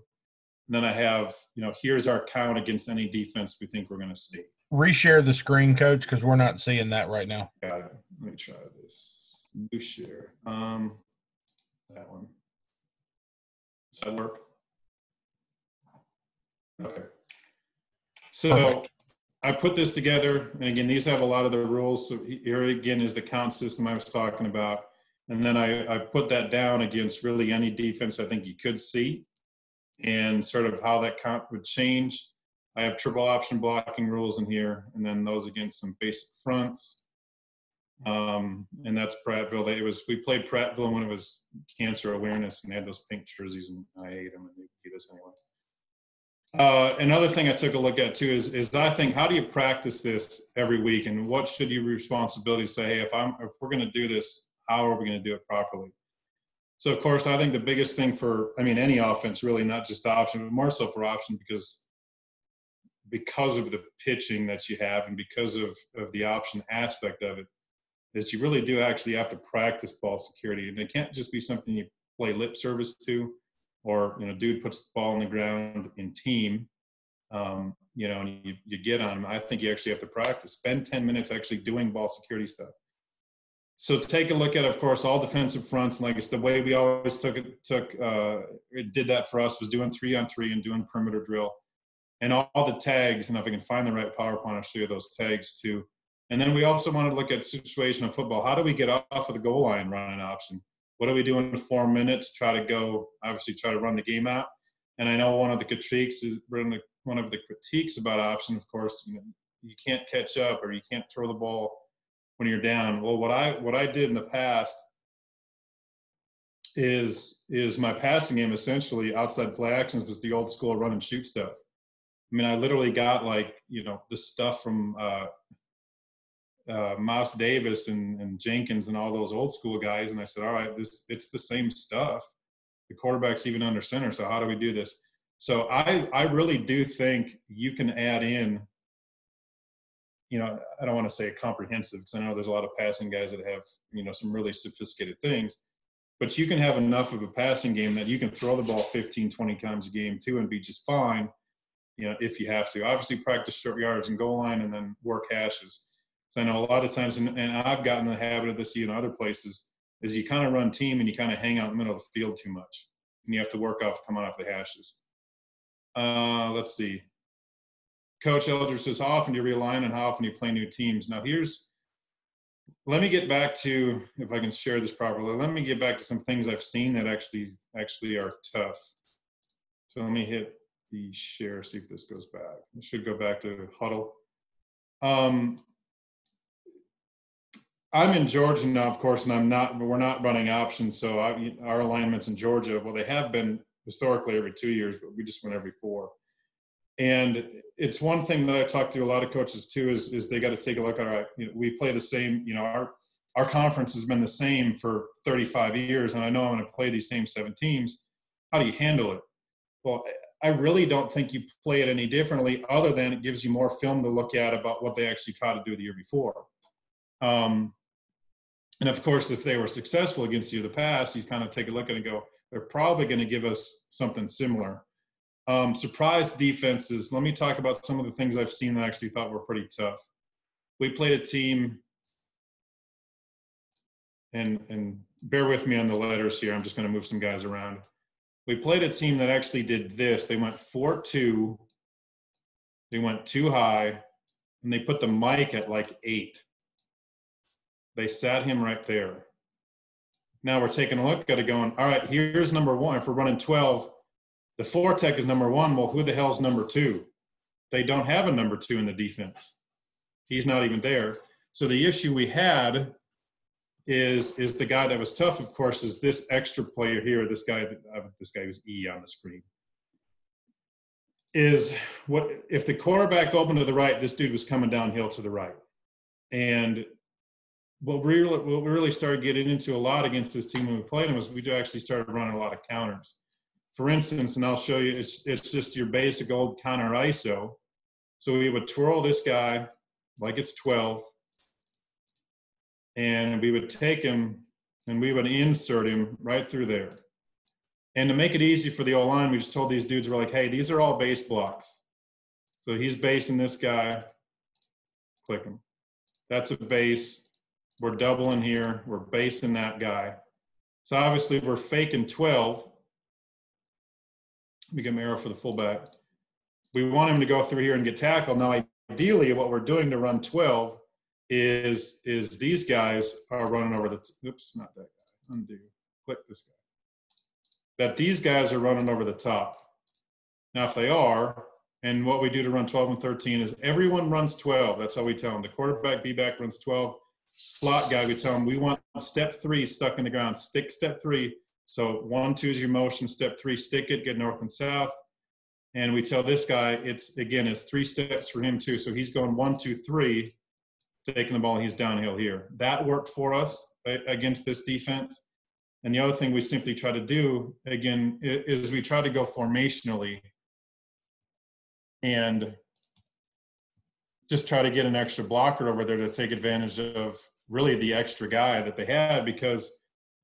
And then I have, here's our count against any defense we think we're going to see. Reshare the screen, Coach, because we're not seeing that right now. Got it. Let me try this. New share. That one. Does that work? Okay. So perfect. I put this together, and again, these have a lot of the rules. So here again is the count system I was talking about. And then I put that down against really any defense I think you could see, and sort of how that count would change. I have triple option blocking rules in here, and then those against some basic fronts. And that's Prattville. We played Prattville when it was cancer awareness, and they had those pink jerseys, and I hate them, and they beat us anyway. Another thing I took a look at too is I think, how do you practice this every week, and what should your responsibility say? Hey, if we're going to do this, how are we going to do it properly? So of course, I think the biggest thing for any offense, really, not just option, but more so for option, because of the pitching that you have and because of the option aspect of it, is you really do actually have to practice ball security. And it can't just be something you play lip service to, or, dude puts the ball on the ground in team, and you get on him. I think you actually have to practice. Spend 10 minutes actually doing ball security stuff. So take a look at, of course, all defensive fronts. And like it's the way we always did that for us was doing 3-on-3 and doing perimeter drill. And all the tags, and if I can find the right PowerPoint, I'll show you those tags too. And then we also want to look at situational football. How do we get off of the goal line running option? What do we do in 4 minutes to try to run the game out? And I know one of the critiques about option, of course, you can't catch up or you can't throw the ball when you're down. Well, what I did in the past is my passing game essentially outside play actions was the old school run and shoot stuff. I literally got the stuff from Mouse Davis and Jenkins and all those old school guys. And I said, all right, it's the same stuff. The quarterback's even under center. So how do we do this? So I really do think you can add in, you know, I don't want to say comprehensive because I know there's a lot of passing guys that have, you know, some really sophisticated things, but you can have enough of a passing game that you can throw the ball 15, 20 times a game too and be just fine, you know, if you have to. Obviously practice short yards and goal line and then work hashes. So I know a lot of times, and I've gotten the habit of this in other places, is you kind of run team and you kind of hang out in the middle of the field too much. And you have to work off coming off the hashes. Let's see. Coach Elder says, how often do you realign and how often do you play new teams? Now let me get back to, if I can share this properly, let me get back to some things I've seen that actually are tough. So let me hit the share, see if this goes back. It should go back to huddle. I'm in Georgia now, of course, and we're not running options. So our alignments in Georgia, well, they have been historically every 2 years, but we just went every 4. And it's one thing that I talk to a lot of coaches too, is they got to take a look at, all right, you know, we play the same, you know, our conference has been the same for 35 years. And I know I'm going to play these same 7 teams. How do you handle it? Well, I really don't think you play it any differently other than it gives you more film to look at about what they actually tried to do the year before. And of course, if they were successful against you in the past, you kind of take a look at it and go, they're probably going to give us something similar. Surprise defenses. Let me talk about some of the things I've seen that I actually thought were pretty tough. We played a team, and bear with me on the letters here. I'm just going to move some guys around. We played a team that actually did this. They went 4-2. They went too high, and they put the mic at like 8. They sat him right there. Now we're taking a look at it going, all right, here's number 1. If we're running 12, the 4 tech is number 1. Well, who the hell's number 2? They don't have a number 2 in the defense. He's not even there. So the issue we had is the guy that was tough, of course, is this extra player here. This guy was E on the screen. Is what if the quarterback opened to the right, this dude was coming downhill to the right. And what we really started getting into a lot against this team when we played them was we actually started running a lot of counters. For instance, and I'll show you, it's just your basic old counter ISO. So we would twirl this guy like it's 12, and we would take him and we would insert him right through there. And to make it easy for the O-line, we just told these dudes, we're like, hey, these are all base blocks. So he's basing this guy, click him. That's a base. We're doubling here. We're basing that guy. So obviously we're faking 12. We get an arrow for the fullback. We want him to go through here and get tackled. Now, ideally, what we're doing to run 12 is these guys are running over the – oops, not that guy. Undo. Click this guy. That these guys are running over the top. Now, if they are, and what we do to run 12 and 13 is everyone runs 12. That's how we tell them. The quarterback, B-back runs 12. Slot guy, we tell them we want step 3 stuck in the ground. Stick step 3. So 1, 2 is your motion. Step 3, stick it, get north and south. And we tell this guy, it's 3 steps for him too. So he's going 1, 2, 3, taking the ball, and he's downhill here. That worked for us against this defense. And the other thing we simply try to do, again, is we try to go formationally and just try to get an extra blocker over there to take advantage of really the extra guy that they had, because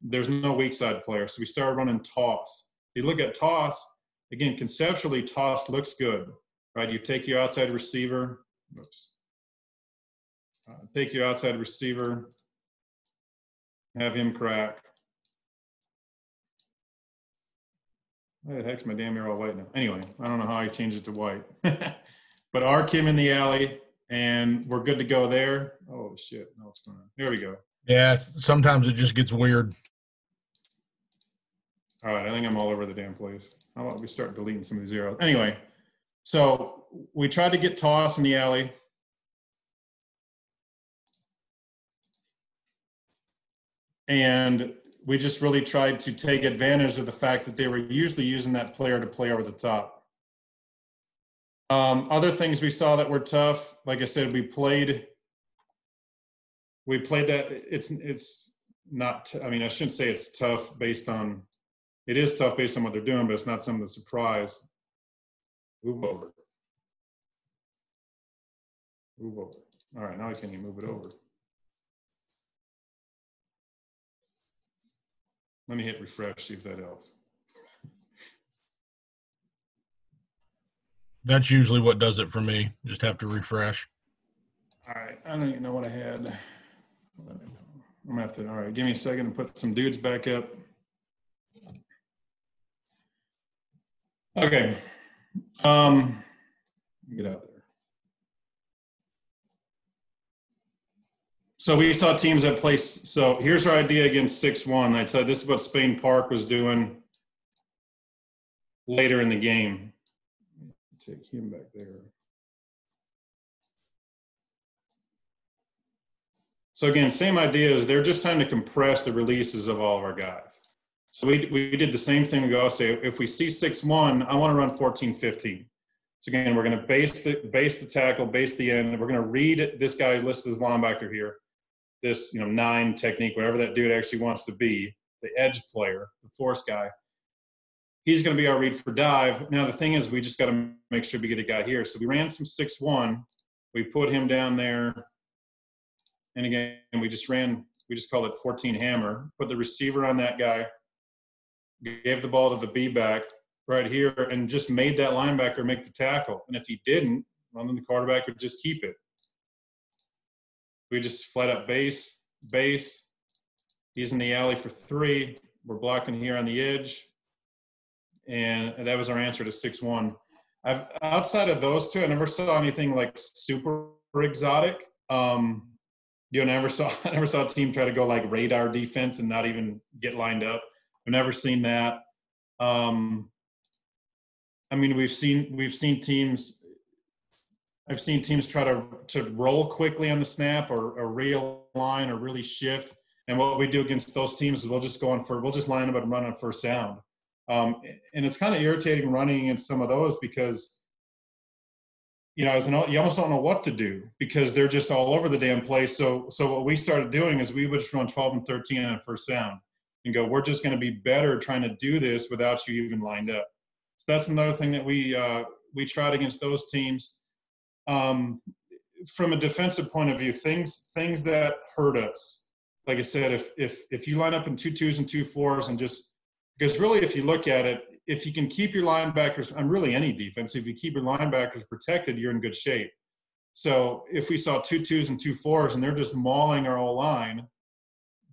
there's no weak side player. So we started running toss. If you look at toss, again, conceptually, toss looks good, right? You take your outside receiver. Oops. Take your outside receiver, have him crack. Why the heck's my damn arrow white now? Anyway, I don't know how I changed it to white. But arc him in the alley, and we're good to go there. Oh, shit. No, what's going on? There we go. Yeah, sometimes it just gets weird. All right, I think I'm all over the damn place. How about we start deleting some of these arrows? Anyway, so we tried to get toss in the alley. And we just really tried to take advantage of the fact that they were usually using that player to play over the top. Other things we saw that were tough, like I said, we played that. It's not, I mean, I shouldn't say it's tough based on It is tough based on what they're doing, but it's not something to surprise. Move over. Move over. All right, now can you move it over? Let me hit refresh, see if that helps. That's usually what does it for me. Just have to refresh. All right, I don't even know what I had. I'm gonna have to, all right, give me a second to put some dudes back up. Okay. Get out there. So we saw teams that play. So here's our idea against 6-1. I said this is what Spain Park was doing later in the game. Take him back there. So again, same idea is they're just trying to compress the releases of all of our guys. So we did the same thing. We go, say, if we see 6-1, I want to run 14-15. So again, we're going to base the tackle, base the end. We're going to read this guy listed as linebacker here. This 9 technique, whatever that dude actually wants to be, the edge player, the force guy. He's going to be our read for dive. Now the thing is, we just got to make sure we get a guy here. So we ran some 6-1. We put him down there. And again, we just called it 14 hammer, put the receiver on that guy, gave the ball to the B-back right here, and just made that linebacker make the tackle. And if he didn't, well, then the quarterback would just keep it. We just flat up base. He's in the alley for 3. We're blocking here on the edge. And that was our answer to 6-1. Outside of those two, I never saw anything like super exotic. I never saw a team try to go like radar defense and not even get lined up. I've never seen that. I mean, we've seen teams. I've seen teams try to roll quickly on the snap or realign or really shift. And what we do against those teams is we'll just line them up and run on first down. And it's kind of irritating running against some of those because, you almost don't know what to do because they're just all over the damn place. So what we started doing is we would just run 12 and 13 on first down and go, we're just going to be better trying to do this without you even lined up. So that's another thing that we tried against those teams. From a defensive point of view, things that hurt us. Like I said, if you line up in 2 2s and 2 4s and just because really, if you look at it, if you can keep your linebackers, really any defense, if you keep your linebackers protected, you're in good shape. So if we saw 2 2s and 2 4s and they're just mauling our whole line,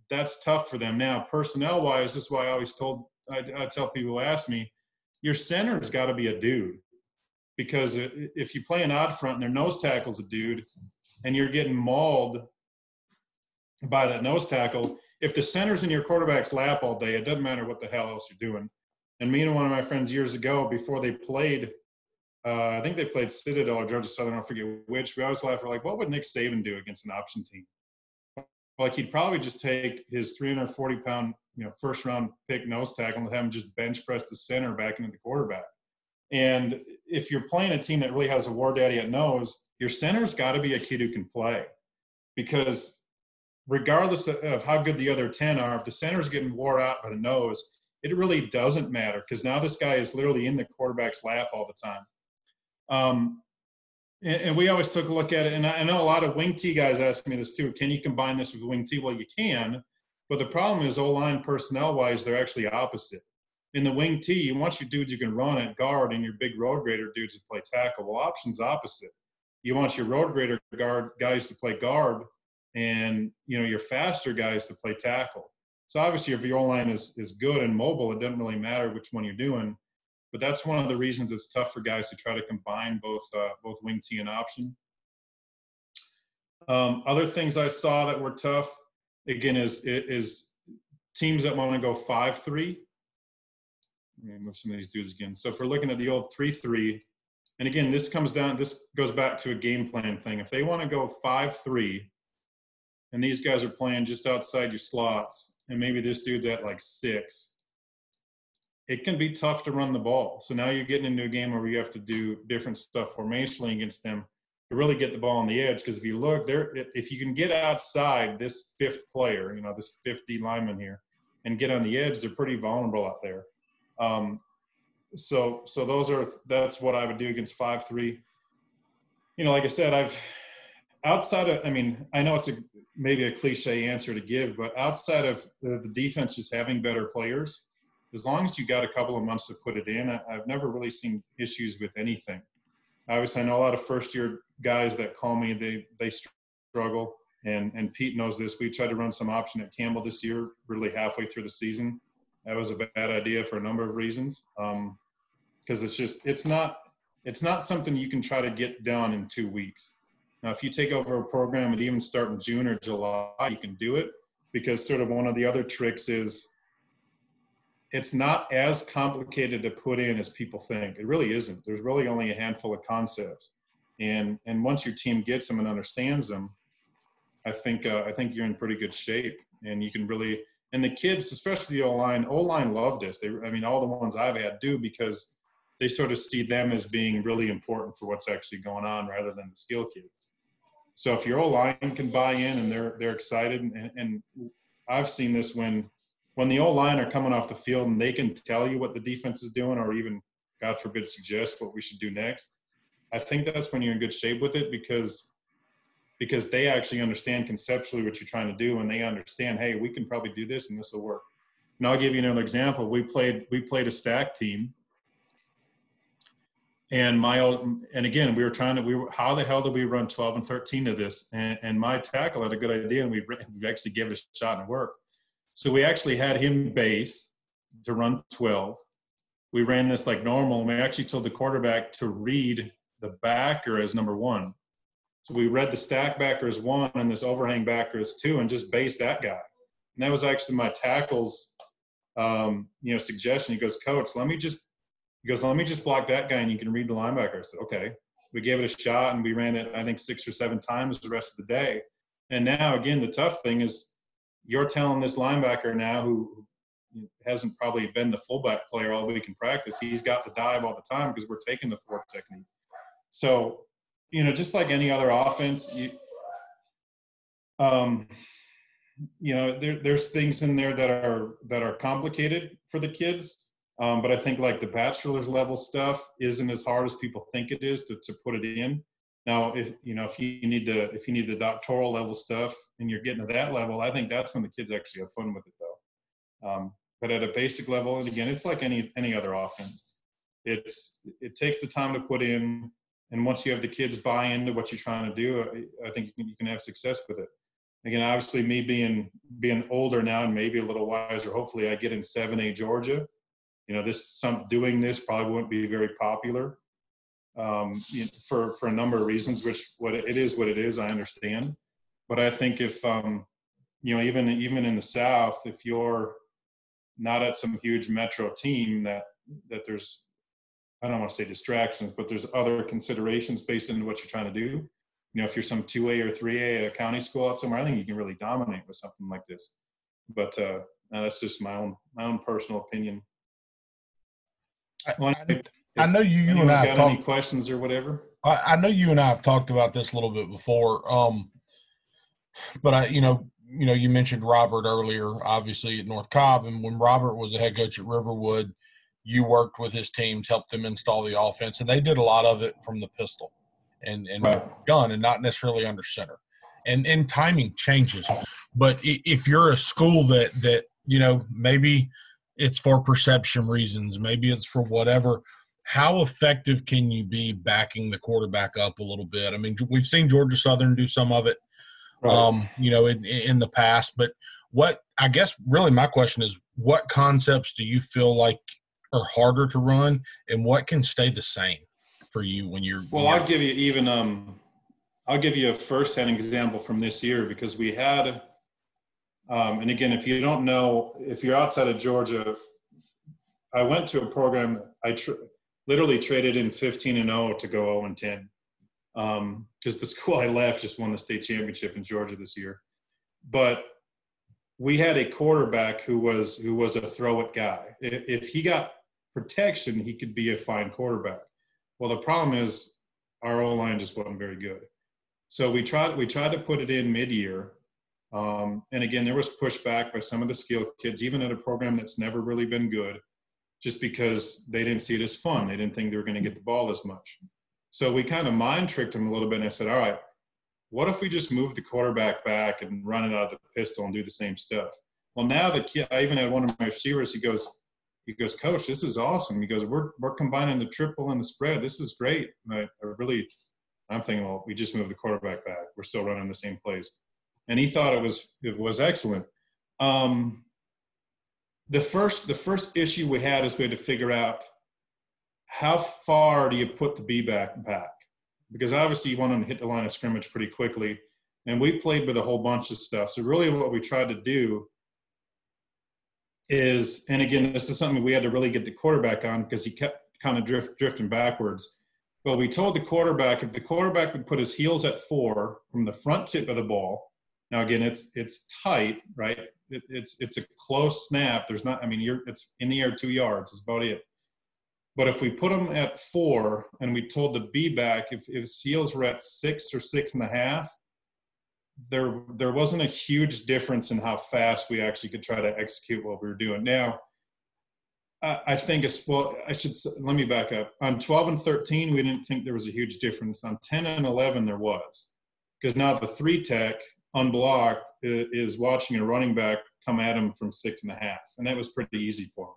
that's tough for them. Now, personnel-wise, this is why I tell people who ask me, your center's got to be a dude. Because if you play an odd front and their nose tackle's a dude and you're getting mauled by that nose tackle, if the center's in your quarterback's lap all day, it doesn't matter what the hell else you're doing. And me and one of my friends years ago, before they played, I think they played Citadel or Georgia Southern, I forget which, we always laugh, we're like, what would Nick Saban do against an option team? Like, he'd probably just take his 340-pound, first-round pick nose tackle and have him just bench press the center back into the quarterback. And if you're playing a team that really has a war daddy at nose, your center's got to be a kid who can play. Because regardless of how good the other 10 are, if the center's getting wore out by the nose, it really doesn't matter because now this guy is literally in the quarterback's lap all the time. And we always took a look at it, and I know a lot of wing T guys ask me this too. Can you combine this with wing T? Well, you can, but the problem is O-line personnel-wise, they're actually opposite. In the wing T, you want your dudes you can run at guard and your big road grader dudes to play tackle. Well, option's opposite. You want your road grader guard guys to play guard and, your faster guys to play tackle. So obviously if your O-line is good and mobile, it doesn't really matter which one you're doing. But that's one of the reasons it's tough for guys to try to combine both wing T and option. Other things I saw that were tough, again, is teams that want to go 5-3. Let me move some of these dudes again. So if we're looking at the old 3-3, and again, this goes back to a game plan thing. If they want to go 5-3, and these guys are playing just outside your slots, and maybe this dude's at like 6, it can be tough to run the ball. So now you're getting into a game where you have to do different stuff formationally against them to really get the ball on the edge. Because if you look there, if you can get outside this 5th player, this 5th D lineman here, and get on the edge, they're pretty vulnerable out there. So that's what I would do against 5-3. Like I said, I know it's maybe a cliche answer to give, but outside of the defense just having better players, as long as you got a couple of months to put it in, I've never really seen issues with anything. Obviously, I know a lot of first-year guys that call me, they struggle, and Pete knows this. We tried to run some option at Campbell this year, really halfway through the season. That was a bad idea for a number of reasons, because it's not something you can try to get done in 2 weeks. Now, if you take over a program and even start in June or July, you can do it, because sort of one of the other tricks is it's not as complicated to put in as people think. It really isn't. There's really only a handful of concepts. And once your team gets them and understands them, I think you're in pretty good shape. And you can really – and the kids, especially the O-line loved this. All the ones I've had do, because they sort of see them as being really important for what's actually going on rather than the skill kids. So if your O-line can buy in and they're excited, and I've seen this when the O-line are coming off the field and they can tell you what the defense is doing, or even, God forbid, suggest what we should do next, I think that's when you're in good shape with it, because they actually understand conceptually what you're trying to do, and they understand, hey, we can probably do this and this will work. And I'll give you another example. We played a stack team. And again, how the hell did we run 12 and 13 to this? And my tackle had a good idea, and we actually gave it a shot and it worked. So we actually had him base to run 12. We ran this like normal, and we actually told the quarterback to read the backer as number 1. So we read the stack backer as 1 and this overhang backer as 2, and just base that guy. And that was actually my tackle's, suggestion. He goes, Coach, let me just block that guy and you can read the linebacker. I said, okay. We gave it a shot, and we ran it, I think, 6 or 7 times the rest of the day. And now, again, the tough thing is you're telling this linebacker now, who hasn't probably been the fullback player all week in practice, he's got the dive all the time because we're taking the fork technique. So, just like any other offense, there's things in there that are complicated for the kids. But I think like the bachelor's level stuff isn't as hard as people think it is to put it in. Now, if you need the doctoral level stuff and you're getting to that level, I think that's when the kids actually have fun with it, though. But at a basic level, and again, it's like any other offense. It takes the time to put in, and once you have the kids buy into what you're trying to do, I think you can have success with it. Again, obviously, me being older now and maybe a little wiser, hopefully I get in 7A Georgia. Doing this probably wouldn't be very popular for a number of reasons, what it is, I understand. But I think if, even in the South, if you're not at some huge metro team that there's, I don't want to say distractions, but there's other considerations based on what you're trying to do. If you're some 2A or 3A at a county school out somewhere, I think you can really dominate with something like this. But that's just my own personal opinion. I know you and I have got any questions or whatever. I know you and I have talked about this a little bit before. But you mentioned Robert earlier, obviously at North Cobb, and when Robert was the head coach at Riverwood, you worked with his teams, helped them install the offense, and they did a lot of it from the pistol and right. gun, and not necessarily under center. And timing changes. But if you're a school that maybe it's for perception reasons, maybe it's for whatever, how effective can you be backing the quarterback up a little bit? I mean, we've seen Georgia Southern do some of it, right. In the past. But I guess really my question is, what concepts do you feel like are harder to run, and what can stay the same for you when you're – Well, I'll give you a first-hand example from this year, because we had and again, if you don't know, if you're outside of Georgia, I went to a program. I literally traded in 15-0 to go 0-10, because the school I left just won the state championship in Georgia this year. But we had a quarterback who was a throw-it guy. If he got protection, he could be a fine quarterback. Well, the problem is our O-line just wasn't very good. So we tried to put it in mid-year. And again, there was pushback by some of the skill kids, even at a program that's never really been good. just because they didn't see it as fun. They didn't think they were going to get the ball as much. So we kind of mind tricked them a little bit. And I said, all right, what if we just move the quarterback back and run it out of the pistol and do the same stuff? Well, now the kid, I even had one of my receivers, he goes, Coach, this is awesome. He goes, we're combining the triple and the spread. This is great. And I'm thinking, well, we just moved the quarterback back. We're still running the same plays. And he thought it was excellent. The first issue we had is we had to figure out how far do you put the B-back back? Because obviously you want them to hit the line of scrimmage pretty quickly. And we played with a whole bunch of stuff. So really what we tried to do is, and again, this is something we had to really get the quarterback on because he kept kind of drifting backwards. But we told the quarterback, if the quarterback would put his heels at 4 from the front tip of the ball, now again, it's tight, right? It's a close snap. There's not, it's in the air 2 yards. That's about it. But if we put him at 4 and we told the B-back, if his heels were at 6 or 6.5, there wasn't a huge difference in how fast we actually could try to execute what we were doing. Now, I think let me back up. On 12 and 13, we didn't think there was a huge difference. On 10 and 11, there was. Because now the 3-tech, unblocked, is watching a running back come at him from 6.5. And that was pretty easy for him.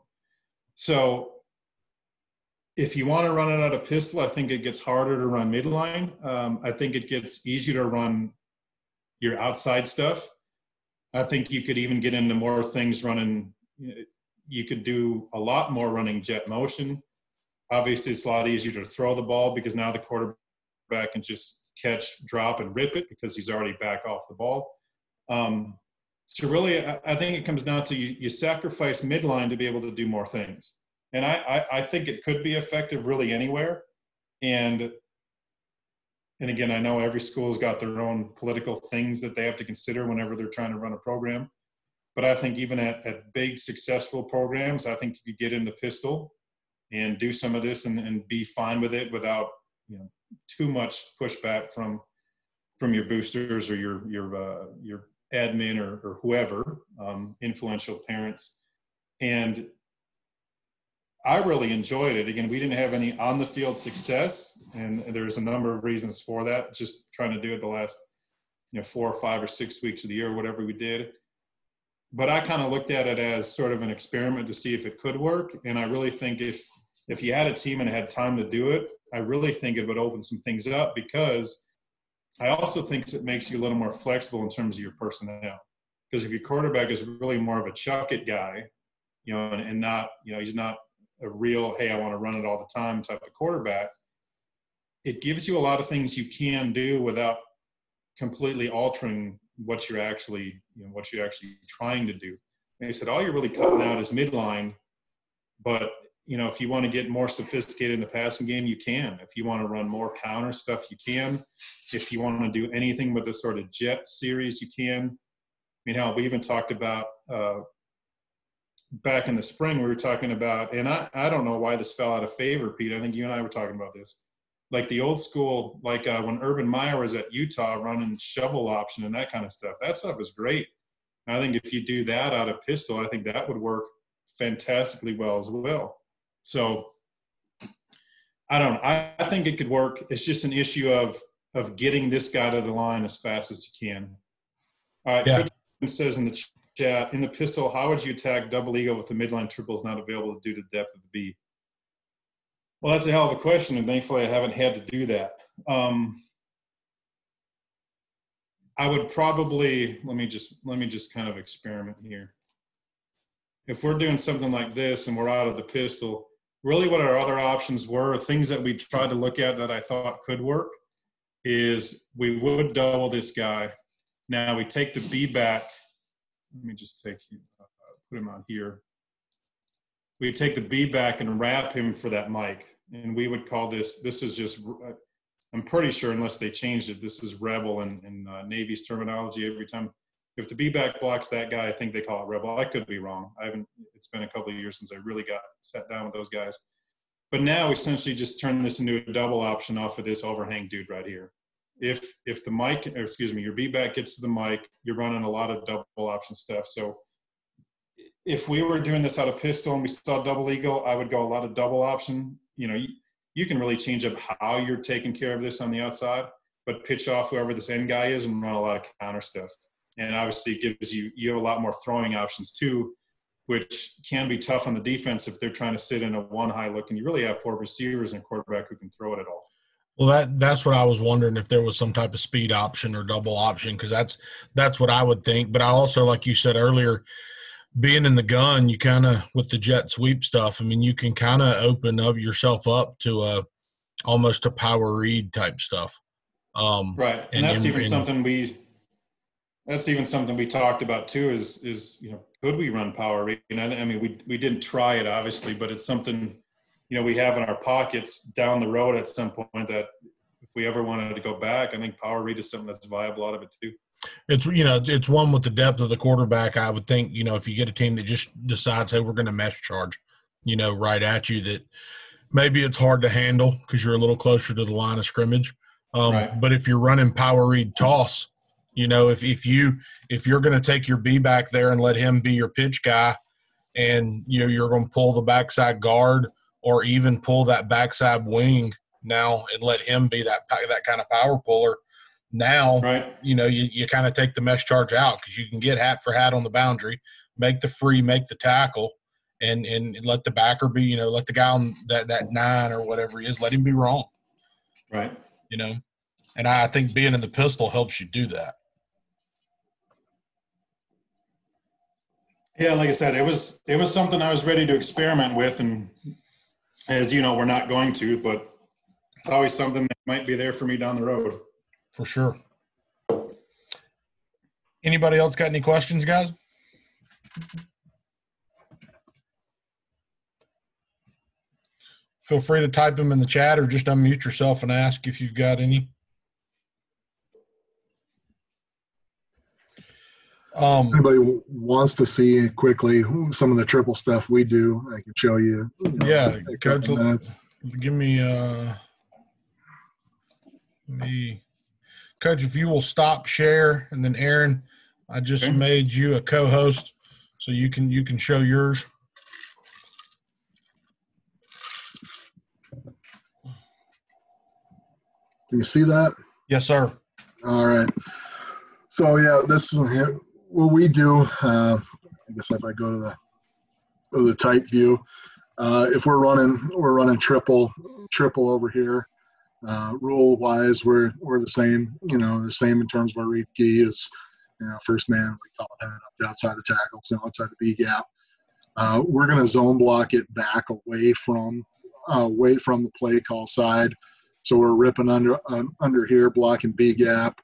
So if you want to run it out of pistol, I think it gets harder to run midline. I think it gets easier to run your outside stuff. I think you could even get into more things running. You could do a lot more running jet motion. Obviously, it's a lot easier to throw the ball because now the quarterback can just catch, drop, and rip it because he's already back off the ball. So really, I think it comes down to you sacrifice midline to be able to do more things. And I think it could be effective really anywhere. And again, I know every school's got their own political things that they have to consider whenever they're trying to run a program. But I think even at big, successful programs, I think you could get into pistol and do some of this and be fine with it without too much pushback from your boosters or your admin or whoever, influential parents. And I really enjoyed it. Again, we didn't have any on-the-field success, and there's a number of reasons for that, just trying to do it the last 4 or 5 or 6 weeks of the year, whatever we did. But I kind of looked at it as sort of an experiment to see if it could work. And I really think if you had a team and had time to do it, I really think it would open some things up, because I also think it makes you a little more flexible in terms of your personnel. Because if your quarterback is really more of a chuck it guy, and not, he's not a real, hey, I want to run it all the time type of quarterback, it gives you a lot of things you can do without completely altering what you're actually trying to do. And he said, all you're really cutting out is midline, but if you want to get more sophisticated in the passing game, you can. If you want to run more counter stuff, you can. If you want to do anything with the sort of jet series, you can. Hell, we even talked about back in the spring, we were talking about, and I don't know why this fell out of favor, Pete. I think you and I were talking about this. Like the old school, like when Urban Meyer was at Utah running shovel option and that kind of stuff. That stuff is great. And I think if you do that out of pistol, I think that would work fantastically well as well. So I don't know. I think it could work. It's just an issue of getting this guy to the line as fast as you can. All right. Yeah. Coach says in the chat, in the pistol, how would you attack double eagle if the midline triple is not available due to the depth of the B? Well, that's a hell of a question, and thankfully I haven't had to do that. I would probably, let me just kind of experiment here. If we're doing something like this and we're out of the pistol, really what our other options were, things that we tried to look at that I thought could work, is we would double this guy. Now we take the B back. Let me just put him on here. We take the B back and wrap him for that mic. And we would call this is just, I'm pretty sure unless they changed it, this is rebel in Navy's terminology every time. If the B back blocks that guy, I think they call it rebel. I could be wrong. It's been a couple of years since I really got sat down with those guys. But now we essentially just turn this into a double option off of this overhang dude right here. If the mic, or excuse me, your B back gets to the mic, you're running a lot of double option stuff. So if we were doing this out of pistol and we saw double eagle, I would go a lot of double option. You can really change up how you're taking care of this on the outside, but pitch off whoever this end guy is and run a lot of counter stuff. And obviously it gives you have a lot more throwing options too, which can be tough on the defense if they're trying to sit in a one high look, and you really have 4 receivers and a quarterback who can throw it at all. Well, that's what I was wondering, if there was some type of speed option or double option, because that's what I would think. But I also, like you said earlier, being in the gun, you kind of, with the jet sweep stuff, I mean, you can kind of open up yourself up to almost a power read type stuff. Right, and that's even something we talked about too. Is could we run power read? I mean, we didn't try it obviously, but it's something we have in our pockets down the road at some point, that if we ever wanted to go back, I think power read is something that's viable out of it too. It's one with the depth of the quarterback. I would think, if you get a team that just decides, hey, we're going to mesh charge, right at you, that maybe it's hard to handle because you're a little closer to the line of scrimmage. Right. But if you're running power read toss, if you're going to take your B back there and let him be your pitch guy, and you're going to pull the backside guard or even pull that backside wing now and let him be that kind of power puller. Now, right. You kind of take the mesh charge out, because you can get hat for hat on the boundary, make the tackle, and let the backer be, let the guy on that 9 or whatever he is, let him be wrong. Right. And I think being in the pistol helps you do that. Yeah, like I said, it was something I was ready to experiment with, and as you know, we're not going to, but it's always something that might be there for me down the road. For sure. Anybody else got any questions, guys? Feel free to type them in the chat or just unmute yourself and ask if you've got any. Anybody wants to see quickly some of the triple stuff we do, I can show you. Yeah, Coach, give me Coach, if you will stop share, and then Aaron, I just made you a co-host so you can show yours. Can you see that? Yes, sir. All right. So yeah, this is what we do. I guess if I go to the type view, if we're running triple over here. Rule wise, we're the same. The same in terms of our read key is, first man, we call it head up outside the tackle, so outside the B gap. We're going to zone block it back away from the play call side. So we're ripping under here, blocking B gap.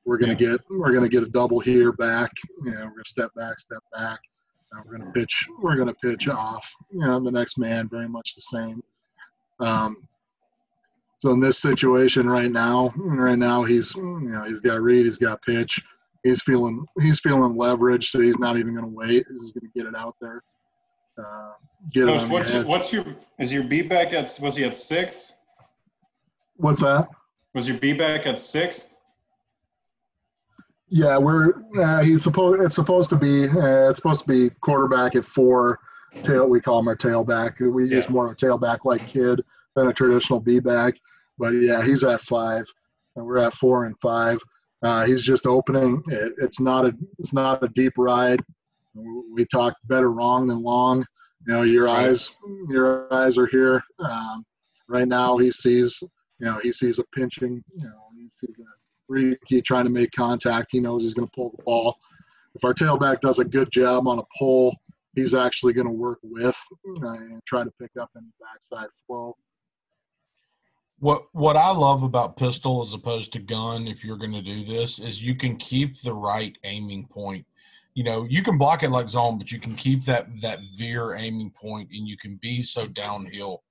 We're going to get a double here back. We're going to step back. We're going to pitch off. The next man, very much the same. So in this situation right now he's got read, he's got pitch, he's feeling leverage, so he's not even going to wait. He's just going to get it out there. Is your B back was he at 6? What's that? Was your B back at 6? Yeah, it's supposed to be quarterback at 4. We call him our tailback. We use more of a tailback like kid than a traditional B back. But yeah, he's at 5, and we're at 4 and 5. He's just opening. It's not a deep ride. We talk better wrong than long. Your eyes are here. Right now he sees a pinching. He sees a read key trying to make contact. He knows he's going to pull the ball. If our tailback does a good job on a pull, he's actually going to work with and try to pick up any backside flow. What I love about pistol as opposed to gun, if you're going to do this, is you can keep the right aiming point. You can block it like zone, but you can keep that veer aiming point, and you can be so downhill.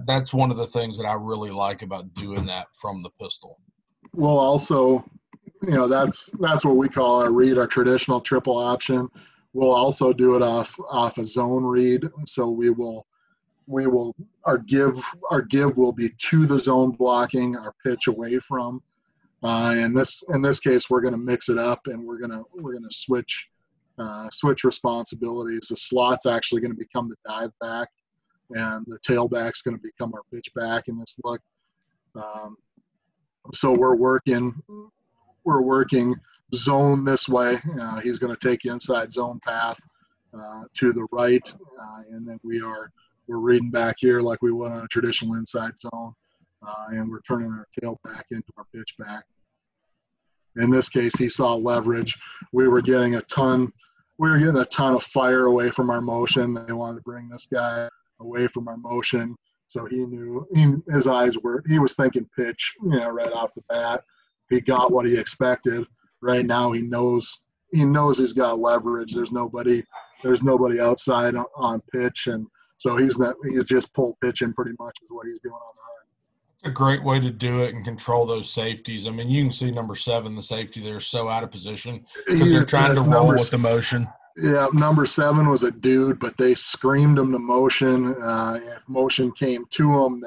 That's one of the things that I really like about doing that from the pistol. Well, also, that's what we call our read, our traditional triple option. We'll also do it off a zone read. So our give will be to the zone blocking, our pitch away from. In this case, we're going to mix it up, and we're going to switch switch responsibilities. The slot's actually going to become the dive back, and the tailback's going to become our pitch back in this look. So we're working zone this way. He's going to take the inside zone path to the right, and then we're reading back here like we would on a traditional inside zone, and we're turning our tail back into our pitch back. In this case, he saw leverage. We were getting a ton of fire away from our motion. They wanted to bring this guy away from our motion. So he was thinking pitch, right off the bat. He got what he expected. Right now he knows he's got leverage. There's nobody outside on pitch, and so he's just pull pitching pretty much is what he's doing on the run. A great way to do it and control those safeties. I mean, you can see number 7, the safety there, so out of position because they're trying to roll with the motion. Yeah, number 7 was a dude, but they screamed him to motion. If motion came to him,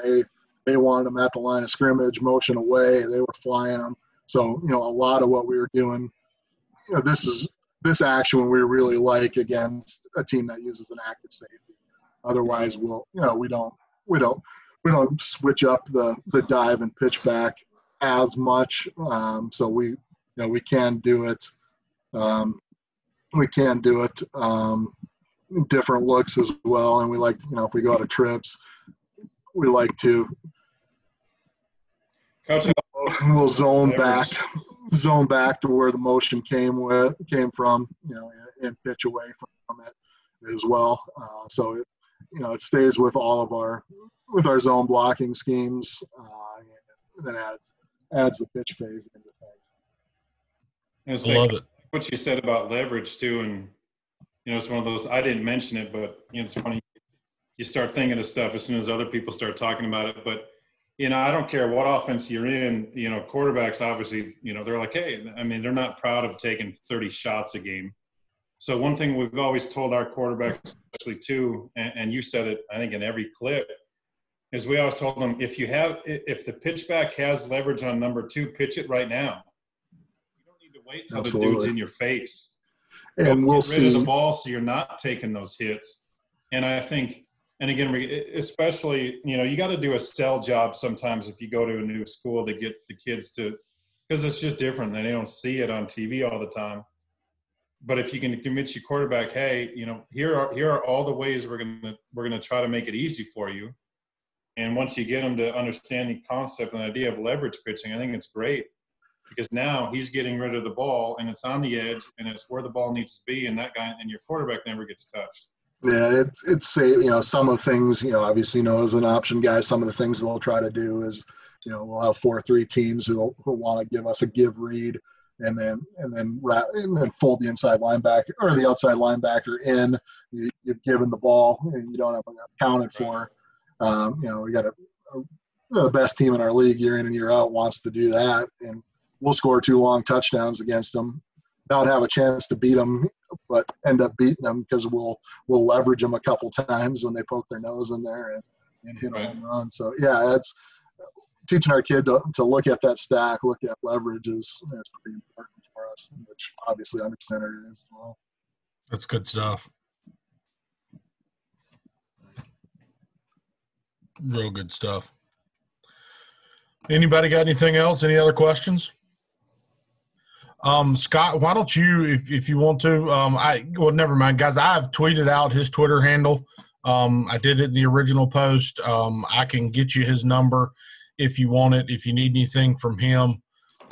they wanted him at the line of scrimmage. Motion away, they were flying him. So a lot of what we were doing, this action we really like against a team that uses an active safety. Otherwise, we don't switch up the dive and pitch back as much. So we can do it. We can do it different looks as well. And we like, if we go to trips, we like to we'll zone back to where the motion came from, and pitch away from it as well. So it stays with all of our zone blocking schemes, and then adds the pitch phase into things. I love it. What you said about leverage too, and it's one of those, I didn't mention it, but it's funny. You start thinking of stuff as soon as other people start talking about it. But I don't care what offense you're in. Quarterbacks obviously, they're like, hey, I mean, they're not proud of taking 30 shots a game. So one thing we've always told our quarterbacks, especially too, and you said it, I think in every clip, is we always told them if the pitchback has leverage on number 2, pitch it right now. You don't need to wait till the dude's in your face. And we'll get rid of the ball so you're not taking those hits. And I think, and again, especially, you got to do a sell job sometimes if you go to a new school to get the kids to, because it's just different. They don't see it on TV all the time. But if you can convince your quarterback, hey, here are all the ways we're gonna try to make it easy for you. And once you get them to understand the concept and idea of leverage pitching, I think it's great because now he's getting rid of the ball and it's on the edge and it's where the ball needs to be, and that guy and your quarterback never gets touched. Yeah, it's safe. Some of the things, obviously, as an option guy, some of the things we'll try to do is, we'll have 4-3 teams who want to give us a give read and then fold the inside linebacker or the outside linebacker in. You've given the ball and you don't have it accounted for. We got the best team in our league year in and year out wants to do that, and we'll score 2 long touchdowns against them. Not have a chance to beat them, but end up beating them because we'll leverage them a couple times when they poke their nose in there and hit a home run. So yeah, that's teaching our kid to look at that stack, look at leverage is pretty important for us, which obviously under center is as well. That's good stuff. Real good stuff. Anybody got anything else? Any other questions? Scott, why don't you, if you want to, never mind, guys. I've tweeted out his Twitter handle. I did it in the original post. I can get you his number if you want it. If you need anything from him,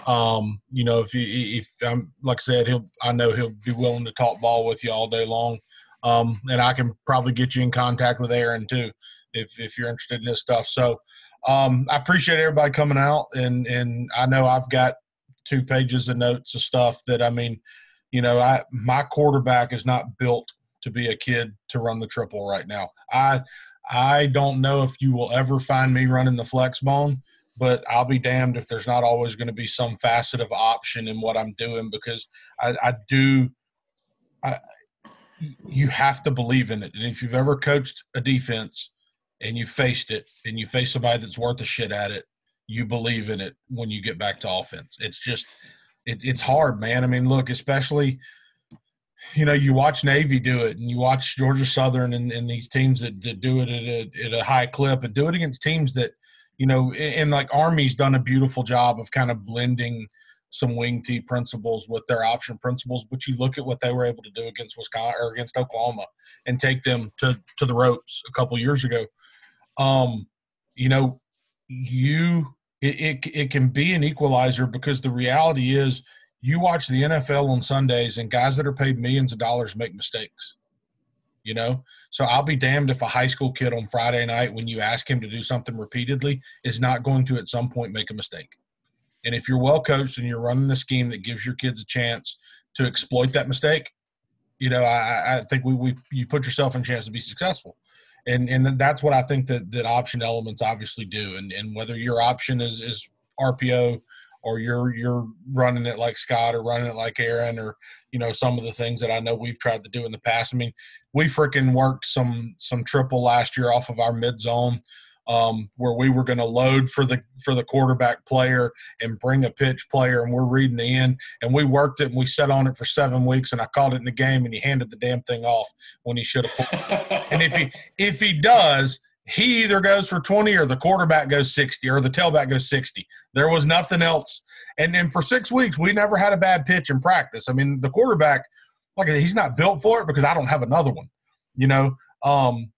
if I'm like I said, I know he'll be willing to talk ball with you all day long. And I can probably get you in contact with Aaron too, if you're interested in this stuff. So, I appreciate everybody coming out, and I know I've got 2 pages of notes of stuff that, my quarterback is not built to be a kid to run the triple right now. I don't know if you will ever find me running the Flexbone, but I'll be damned if there's not always going to be some facet of option in what I'm doing, because you have to believe in it. And if you've ever coached a defense and you faced it and you face somebody that's worth a shit at it, you believe in it when you get back to offense. It's just, it's hard, man. I mean, look, especially you watch Navy do it, and you watch Georgia Southern and these teams that do it at a high clip, and do it against teams that, and like Army's done a beautiful job of kind of blending some wing tee principles with their option principles. But you look at what they were able to do against Wisconsin or against Oklahoma and take them to the ropes a couple years ago. It can be an equalizer, because the reality is you watch the NFL on Sundays and guys that are paid millions of dollars make mistakes. So I'll be damned if a high school kid on Friday night, when you ask him to do something repeatedly, is not going to at some point make a mistake. And if you're well coached and you're running a scheme that gives your kids a chance to exploit that mistake, I think you put yourself in a chance to be successful. And that's what I think that option elements obviously do. And whether your option is RPO, or you're running it like Scott, or running it like Aaron, or, some of the things that I know we've tried to do in the past. I mean, we freaking worked some triple last year off of our mid zone, where we were going to load for the quarterback player and bring a pitch player, and we're reading the end, and we worked it and we sat on it for 7 weeks, and I called it in the game, and he handed the damn thing off when he should have pulled it. And if he does, he either goes for 20 or the quarterback goes 60 or the tailback goes 60. There was nothing else. And then for 6 weeks, we never had a bad pitch in practice. I mean, the quarterback, he's not built for it, because I don't have another one,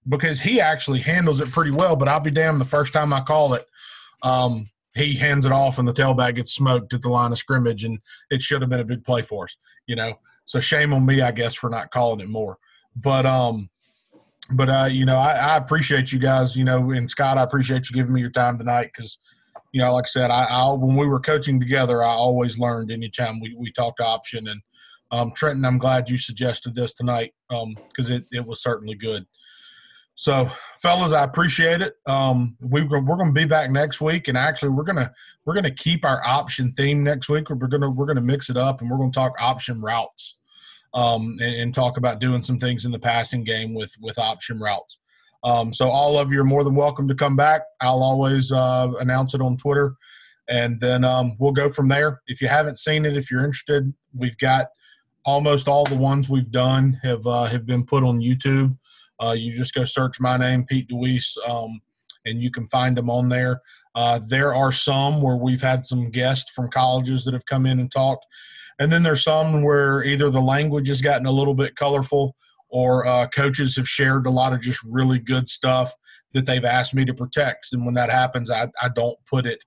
because he actually handles it pretty well. But I'll be damned, the first time I call it, he hands it off and the tailback gets smoked at the line of scrimmage, and it should have been a big play for us, So shame on me, I guess, for not calling it more. But I appreciate you guys, and Scott, I appreciate you giving me your time tonight, because, like I said, when we were coaching together, I always learned anytime we talked option. And Trenton, I'm glad you suggested this tonight, because it was certainly good. So, fellas, I appreciate it. We're going to be back next week, and actually we're going to keep our option theme next week. We're going to mix it up, and we're going to talk option routes. And talk about doing some things in the passing game with option routes. So all of you are more than welcome to come back. I'll always announce it on Twitter, and then we'll go from there. If you haven't seen it, if you're interested, we've got almost all the ones we've done have been put on YouTube. You just go search my name, Pete DeWeese, and you can find them on there. There are some where we've had some guests from colleges that have come in and talked. And then there's some where either the language has gotten a little bit colorful, or coaches have shared a lot of just really good stuff that they've asked me to protect. And when that happens, I don't put it.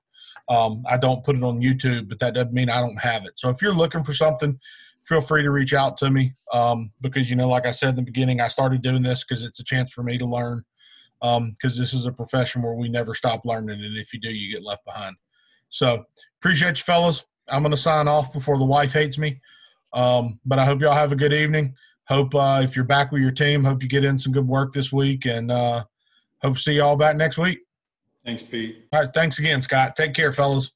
I don't put it on YouTube, but that doesn't mean I don't have it. So if you're looking for something, feel free to reach out to me, because, like I said in the beginning, I started doing this because it's a chance for me to learn, because this is a profession where we never stop learning, and if you do, you get left behind. So appreciate you, fellas. I'm going to sign off before the wife hates me. But I hope y'all have a good evening. Hope if you're back with your team, hope you get in some good work this week, and hope to see y'all back next week. Thanks, Pete. All right. Thanks again, Scott. Take care, fellas.